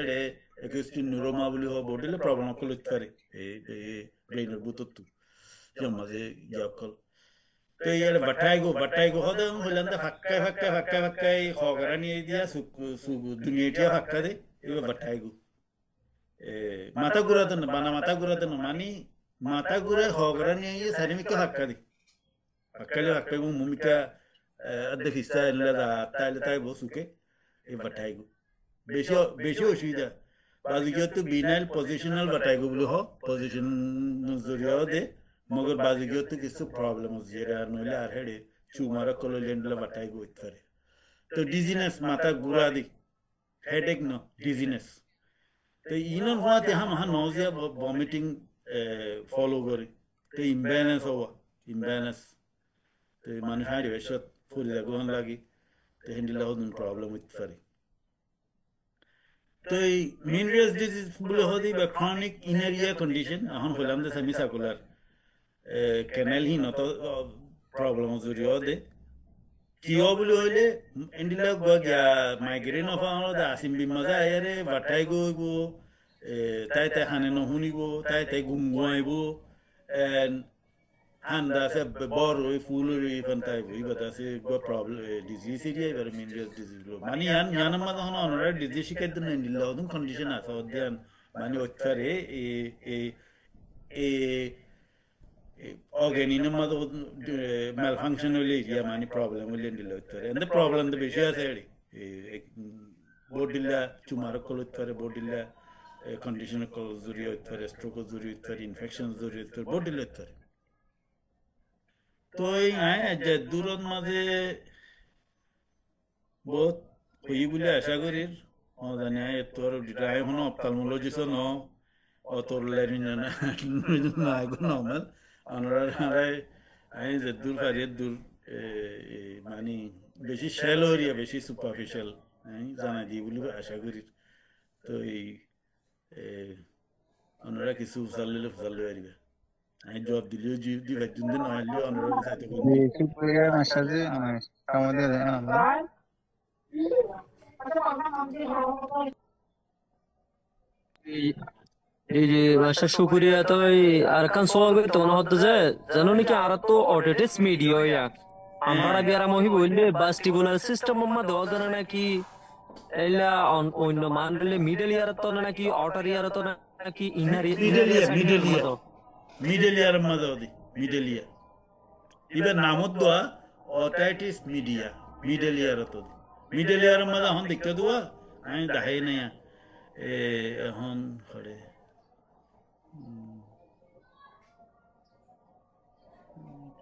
একটি নিউরোমা বলি হ বডিলে প্রবলেম করতে পারে এই ব্রেইনের বুতত্তু যে মাঝে ইয়াকল তো এই বাটাইগো হদে হইলান্দা ফাক্কাই খগরা নিয়ে দিয়া দুনিয়াটিয়া ফাক্কা দে এবার বাটাইগো মাথা ঘুরাতে না বানা মাথা ঘুরাতে না মানি মাথা ঘুরে খগরা নিয়ে সারিমিকা ফাক্কা দে ফাক্কাইগো মুমিকা আদে ফিসা এলা দা তাইলে তাই বসুকে এই বাটাইগো বেশি অসুবিধা বাজিগিয়ে তো বিনাইল পজিশনাল বাটাইগো বলে হ পজিশন জরিয়াও দে মগর বাজিগিয়ে তো কিছু প্রবলেম হচ্ছে আর নইলে আর হেডে চুমারা কলোলেন্ডলা বাটাইগো হইতে পারে তো ডিজিনেস মাথা ঘুরা দি হেডেক ন ডিজিনেস তো ইনর হওয়াতে হা নজিয়া ভমিটিং ফলো করে তো ইমব্যালেন্স তো মানুষ হাঁড়ি বেশত ফুল লাগন লাগি তো হেন্ডিলা হদুন প্রবলেম হইতে পারে তো এই মিনারেলস ডিজিজ বলে হদি বা ক্রনিক ইনারিয়া কন্ডিশন এখন হলাম যে সেমি সার্কুলার ক্যানেল হি নত প্রবলেম জড়িয়ে দে কিয় বলে হইলে এন্ডিলা গিয়া মাইগ্রেন অফ দা আসিম বিমাজা আয়ারে বাটাই গইব তাই খানে নশুনিব তাই গুমগুয়াইব হান্দা আছে বড় ওই ফুল ফান্তাই বইবাত আছে প্রবলেম ডিজিজ এরিয়া এবার মিনারেলস ডিজিজ মানে ইয়ান মাঝে হন অনরা ডিজিজ শিকার দিন এন্ডিলা হদুন কন্ডিশন আছে অধ্যায়ন মানে অচ্ছারে এ অর্গানিনের মাঝে ম্যাল ফাংশন হইলে এরিয়া মানে প্রবলেম হইলে এন্ডিলা হইতে পারে এতে প্রবলেম তো বেশি আছে বডিল্লা চুমার কল হইতে পারে বডিল্লা কন্ডিশনের কল জড়িয়ে হইতে পারে স্ট্রোক জড়িয়ে হইতে পারে ইনফেকশন জড়িয়ে হইতে পারে বডিল্লা হইতে পারে তো এই যে দূরত মাঝে বহুত হই বলে আশা করি জানি তোর এখন অপথালমোলজিস্ট ন অতর নর্মাল আই যে দূর পারিয়ে দূর মানে বেশি শেল হরিয়া বেশি সুপারফিশিয়াল জানা দিই বলে আশা করি তো এই ওনারা কিছু ফুসালে পারিবে আমি জবাব দিলেও দিবার জন্য নহলেও ওনারা সাথে বেশি পরিমাণ আসাতে আমাদের আমরা এই যে বাসা শুকুরিয়া তো আর কান সোয়াবে তো না হতে যে জানো নাকি আর তো অটেটিস মিডিয়া ইয়া আমরা বিয়ারা মহি বললে বাস্টিবুলার সিস্টেম মাম্মা দেওয়া জানা নাকি এলা অন্য মানলে মিডল ইয়ার তো নাকি আউটার ইয়ার তো নাকি ইনার মিডল ইয়ার মাঝে ওদি মিডল ইয়ার এবার নামত দোয়া অটাইটিস মিডল ইয়ার তো মিডল ইয়ার মাঝে এখন দেখতে দোয়া আমি দেখাই নাই এখন করে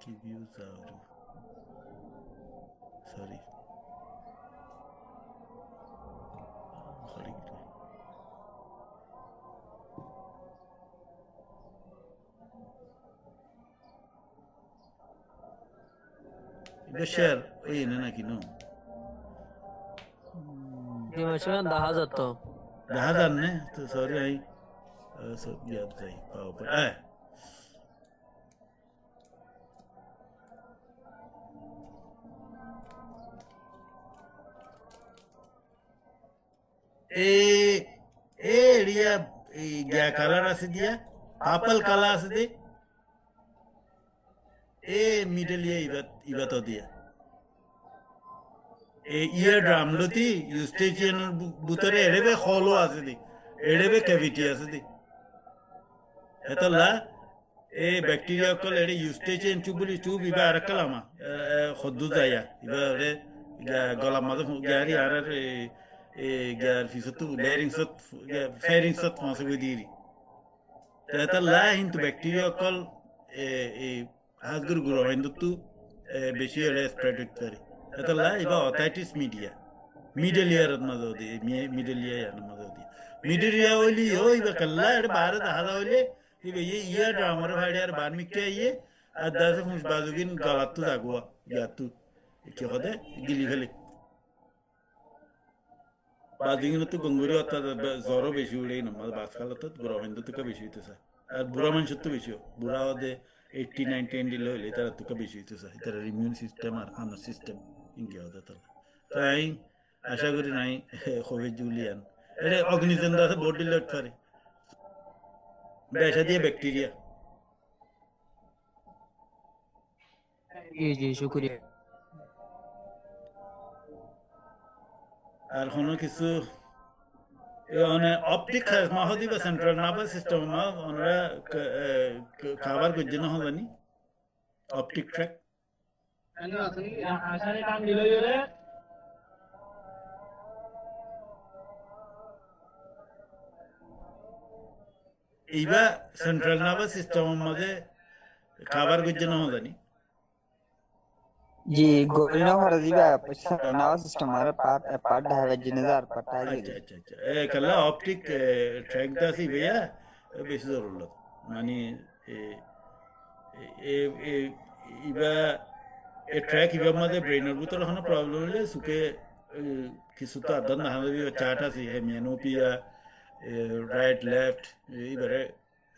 কি ভিউজ আর সরি Iba share ওই এনে নাকি নো ডিমেশন 10,000 তো 10,000 নে তো সরি আই সব ইয়াদ যাই পাও এরিয়া এই গিয়া কালার আছে দিয়া পার্পল কালার আছে দে মিডল ইবাত দিয়া ইয়ার ড্রাম লতি ইউস্টেশন বুতরে এড়েবে হলো আছে দি এড়েবে ক্যাভিটি আছে দি এতলা ব্যাকটেরিয়া কল এড়ে ইউস্টেশন চুবুলি চুব ইবা আরকালামা খদ্দু যায়া ইবা রে গলা মাঝে গারি আর গার ফিসতু লেরিংসত ফেরিংসত মাসে দিরি এতলা হিন্তু ব্যাকটেরিয়া কল হাজগুর গুরো হিন্দু বেশি এড়ে স্প্রেড হইতে এতলা ইবা অথাইটিস মিডল ইয়ার মাঝে দি মিডল ইয়ার মাঝে দি মিডল ইয়ার হইলি ইবা কাল্লা এড়ে বারে দাদা হইলে ইবা ইয়ার ড্রামার ভাড়িয়ার বার্মিকে আর দাসে ফুস বাজুগিন গালাতু জাগুয়া ইয়াতু কি হদে গিলি ফেলে বাজুগিন তো গঙ্গুরি অত জ্বরও বেশি উড়েই না বাসকালত বুড়া তো বেশি হইতেছে আর বুড়া মানুষের তো বেশি বুড়া হদে 80-90 দিলে হইলে তারা তো বেশি হইতেছে তার ইমিউন সিস্টেম আর খানার সিস্টেম ইনকে হদে তাহলে তো আমি আশা করি নাই হবে জুলিয়ান এটা অগ্নিজেন্দ্র আছে বোর্ড দিলে পারে বেশা দিয়ে ব্যাকটেরিয়া জি জি শুকরিয়া আর কোনো কিছু মানে অপটিক মাহদি বা সেন্ট্রাল নার্ভাস সিস্টেম মা ওনারা খাবার করছে না জানি অপটিক ট্র্যাক এইবা সেন্ট্রাল নার্ভাস সিস্টেমের মাঝে খাবার করছে না জানি जी गोलियों भर दिया नवा सिस्टम हमारा पार्ट है जिन्हें पार्ट है আচ্ছা আচ্ছা আচ্ছা কালা অপটিক ট্র্যাক দাসি ভাইয়া বেশি জরুরত মানে ইবা ট্র্যাক ইবার মাঝে ব্রেনের ভিতরে কোনো প্রবলেম হলে সুখে কিছু তো আদান না হবে চার্ট আছে হেমিয়ানোপিয়া রাইট লেফট এইবারে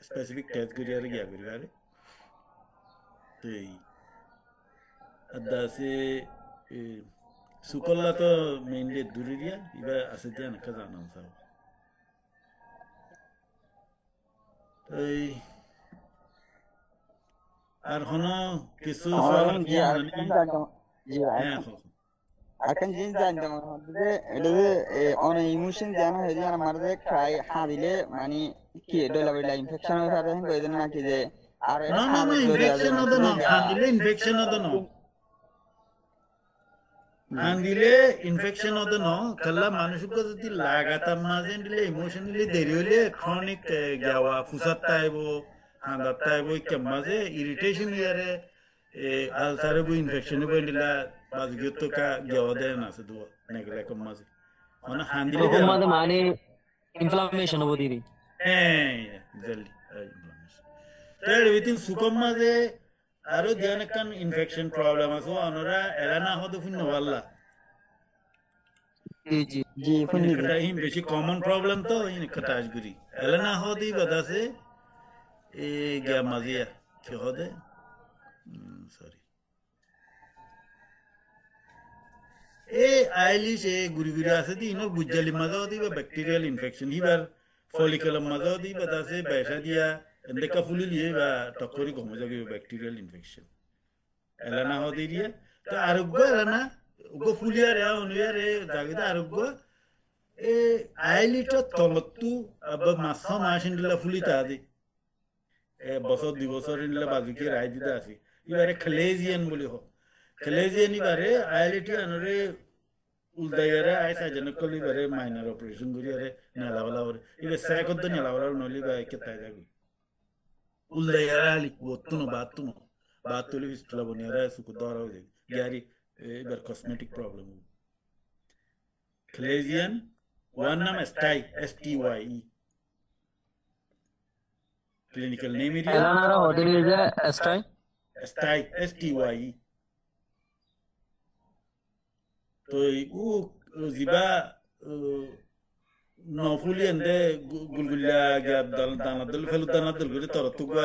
স্পেসিফিক টেস্ট করি আর গিয়া করি আরে তো এই আদাসে সুকল্লা তো মেইনলি দূরে দিয়া ইবা আছে দিয়া নাকা জানাম চাও এই আর কোনো কিছু akan jin jan dong de on emotion jan he jan mar de cry ha dile mani ki dola bela infection ho sare ko edan na ki je ar no infection odo no handile infection odo no handile infection odo no kalla মানুষকে যদি লাগাতার না জানলে emotionally দেরি হইলে chronic গাওয়া ফুসাত আইবো হাঁদাত আইবো কে মাঝে ইরিটেশন ইয়ারে আলসারে বই ইনফেকশন বইলা বাজগিতো কা গাওয়া দেন আছে দুয়া নেগলে কম মাঝে মানে হান্দিলে মাঝে মানে ইনফ্লামেশন হবো দিদি এক্স্যাক্টলি ইনফ্লামেশন তার উইথিন সুকম মাঝে আরো ধ্যান কান ইনফেকশন প্রবলেম আছে অনরা এলানা হদু ফিন ওয়াল্লা জি জি जी फुनी এটা হিম বেশি কমন প্রবলেম তো ইন কাটাজগুরি এলানা হদি বদাসে এ গা মাজিয়া কি হদে সরি আইলিশ গুড়ি গুড়ি আছে দি ইনোর বুজ্জালি মাজাও দিবা ব্যাকটেরিয়াল ইনফেকশন হিবার ফলিকুলার মাজাও দি বাতাসে বেসা দিয়া এন্দেকা ফুলি লিয়ে বা টকরি কমে যাবে ব্যাকটেরিয়াল ইনফেকশন এলানা হদি দিয়ে তো আরোগ্য এলানা উগো ফুলিয়া রে অনুয়া রে জাগিদা আরোগ্য আইলিটো তলতু আব মাছ ইন্দিলা ফুলিতা দি বছর 2 বছর ইন্দিলা বাজুকে রাই দিতে আসি ইবারে খেলেজিয়ান বলি হোক খেলেজিয়ান ইবারে আইলিটি আনরে উলদাইয়ারে আইসা জনকলি বারে মাইনার অপারেশন করিয়ারে নেলাওয়ালা করে ইবে সাইকত নেলাওয়ালা নলি বা কেতাই যাবি উলদাইয়ারে আলি বতুনো বাতুলি ফিস্টলা বনিয়ারে সুকু দরা হই গ্যারি এবার কসমেটিক প্রবলেম খেলেজিয়ান ওয়ান নাম stye STYE clinical name is এলানারা হোটেল ইজ স্টাই STYE তো ও জিবা নফুলি এন্দে গুলগুল্লা গিয়া দানা দল ফেলু দানা দল করে তর তুগুয়া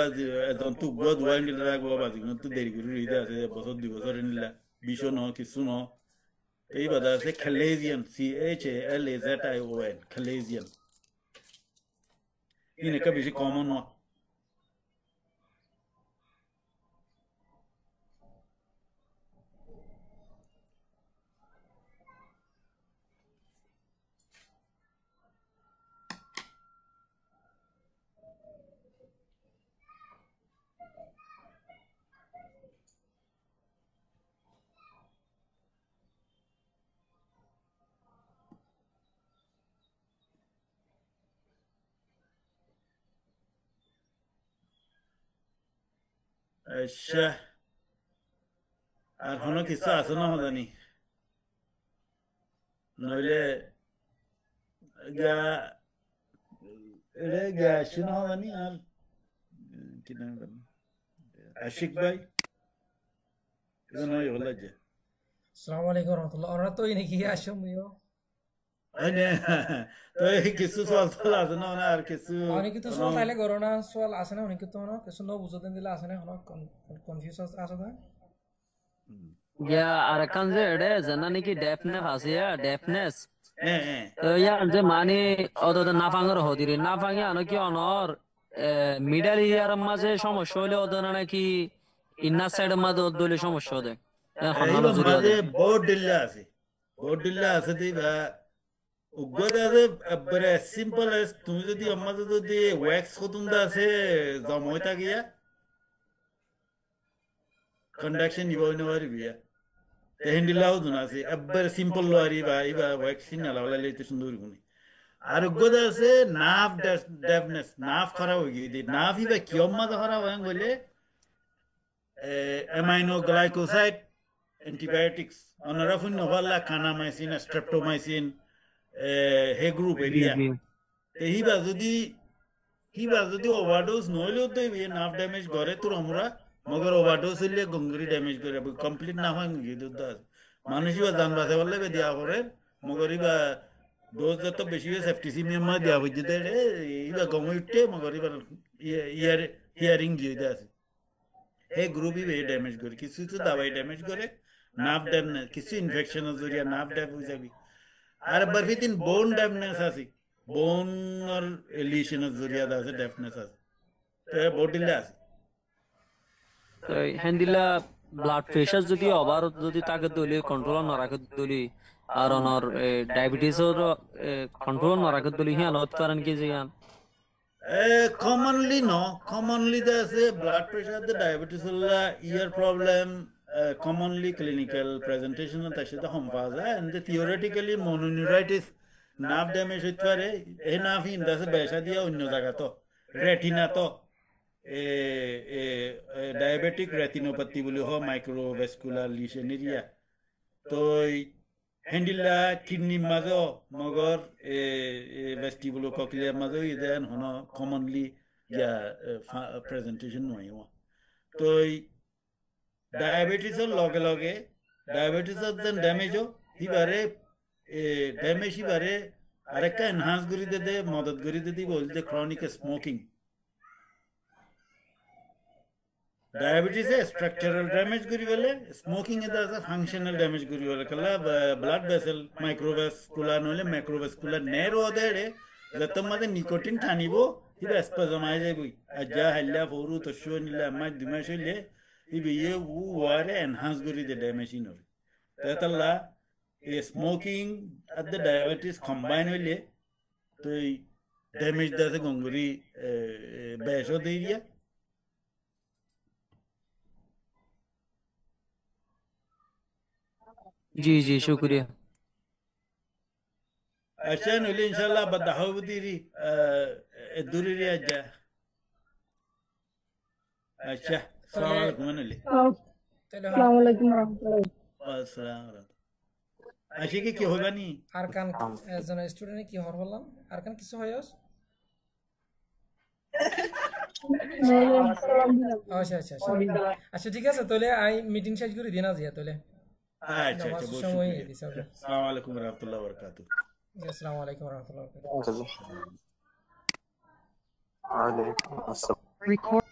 এজন তুগুয়া দুয়াই নিলে রাখবো বাজি কিন্তু দেরি করে রইতে আছে বছর 2 বছর নিলা বিশো ন কিছু ন এই বাদা আছে খেলেজিয়ান CHALAZION খেলেজিয়ান ইন একটা বেশি কমন ন আচ্ছা আর কোনো কিছু আছে না জানি নইলে গা এটা গা আসছে না জানি আর কি নাম জানি আশিক ভাই এটা নয় হলো যে আসসালামু আলাইকুম রহমতুল্লাহ ওরা তো নাকি আসো মুইও আইনে তো এই কিছু সওয়াল আছে না আর কিছু অনেক কিছু সোয়াল তাইলে করোনা সোয়াল আছে না অনেক কিছু না কিছু ন বুঝতেন দিলে আছে না হলো কনফিউজ আছে না ইয়া আরাকান যে এডে জানা নাকি ডেফনেস আছে ইয়া ডেফনেস হ্যাঁ তো ইয়া যে মানে অত না ফাঙ্গর হদিরে না ফাঙ্গে আনো কি অনর মিডল ইয়ার মাঝে সমস্যা হলে ওদের নাকি ইন্নার সাইডের মাঝে ওদের সমস্যা হবে হনালো এইবার জুরি মাঝে হবে বোর্ড ডিল্লা আছে দিবা উগ্রতা আছে বড় সিম্পল আছে তুমি যদি আমাদের যদি ওয়্যাক্স কতুন্দা আছে জমইতা গিয়া কন্ডাকশন নিব নবারি বিয়া তেহেন্ডিলাও দুনা আছে একবার সিম্পল লরি বা ইবা ওয়্যাক্সিন না লাগালে লইতে সুন্দর গুনি আর উগ্রতা আছে নার্ভ ডেফনেস নার্ভ খারাপ হয়ে গিয়ে নার্ভ ইবা কিয়ম মাঝে খারাপ হয়ে গেলে অ্যামাইনো গ্লাইকোসাইড অ্যান্টিবায়োটিক্স অনারা ফুন্য হল্লা কানামাইসিন স্ট্রেপ্টোমাইসিন হে গ্রুপ জি এরিয়া জি হিবা যদি ওভারডোজ নহলেও তো নার্ভ ড্যামেজ করে তোর আমরা মগর ওভারডোজ হইলে গঙ্গরি ড্যামেজ করে কমপ্লিট না হয় মানুষ ইবা জান বাঁচে বললে দেওয়া করে মগর ইবা ডোজ যত বেশি হয় সেফটিসিমিয়াম দেওয়া হয়ে যেতে ইবা গঙ্গ উঠতে মগর ইবা হিয়ারিং দিয়ে আছে হে গ্রুপ ইবে ড্যামেজ করে কিছু কিছু দাবাই ড্যামেজ করে নার্ভ ড্যামেজ কিছু ইনফেকশনের জরিয়া নার্ভ ড্যামেজ হয়ে যাবি আর বারফিদিন বোন ড্যামেজ আছে বোনর লিশনের জরিয়া আছে ড্যামেজ আছে তো বডিলে আছে তো হ্যান্ডিলা ব্লাড প্রেশার যদি ওভার যদি তাকে দলি কন্ট্রোল না রাখে দলি আর অনর ডায়াবেটিসের কন্ট্রোল না রাখে দলি হিয়ান হতে পারেন কি জিয়ান commonly there's a blood pressure, the diabetes, ear problem, commonly clinical presentation of the homefaza, and the theoretically mononeuritis, nerve damage with a nerve in the Beshadia Unozagato, retinato, a diabetic retinopathy will have microvascular lesion area. So হ্যান্ডিলা kidney মাঝো মগর vestibulocochlear মাঝো ইদেন হন commonly ইয়া presentation নয় তো ডায়াবেটিসের লগে লগে ডায়াবেটিসের যেন ড্যামেজও হিবারে ড্যামেজ হিবারে আরেকটা এনহান্স করি দে মদত করি দিদি বলতে ক্রনিক স্মোকিং ডায়াবেটিসে স্ট্রাকচারাল ড্যামেজ করি বলে স্মোকিং এ আছে ফাংশনাল ড্যামেজ করি বলে কলা ব্লাড ভেসেল মাইক্রোভাস্কুলার নলে ম্যাক্রোভাস্কুলার নেরো দেড়ে যতম মাঝে নিকোটিন টানিব হিবা স্পাজমাই যাইবই আজ্জা হাল্লা ফরু তসু নিলে আমার দুমাস হইলে হিবে ইয়ে উ ওয়ারে এনহান্স করি দে ড্যামেজ ইনরে তাতাল্লা এ স্মোকিং আর দ্য ডায়াবেটিস কম্বাইন হইলে তো এই ড্যামেজ দাসে গঙ্গুরি বেশো দিয়ে জি জি শুক্রিয়া अच्छा नोले इंशाल्लाह बदाहो बुदीरी दूरी रे आजा अच्छा अस्सलाम वालेकुम नोले তাহলে আসসালামু আলাইকুম রহমতুল্লাহ अस्सलाम আশিকে কি হবে নি আরকান একজন স্টুডেন্ট কি হর বললাম আরকান কিছু হয় আচ্ছা আচ্ছা আচ্ছা আচ্ছা ঠিক আছে তাহলে আই মিটিং শেষ করে দিন আজ তাহলে আচ্ছা আচ্ছা, নামাজের বহুত সময় হয়ে শুক্রিয়া। গেছে ওকে। আসসালামু আলাইকুম রহমতুল্লাহ বরকাতু। জি, আসসালামু আলাইকুম ওয়া রাহমাতুল্লাহি ওয়া বারাকাতুহু। ওয়ালাইকুম আসসালাম। Record.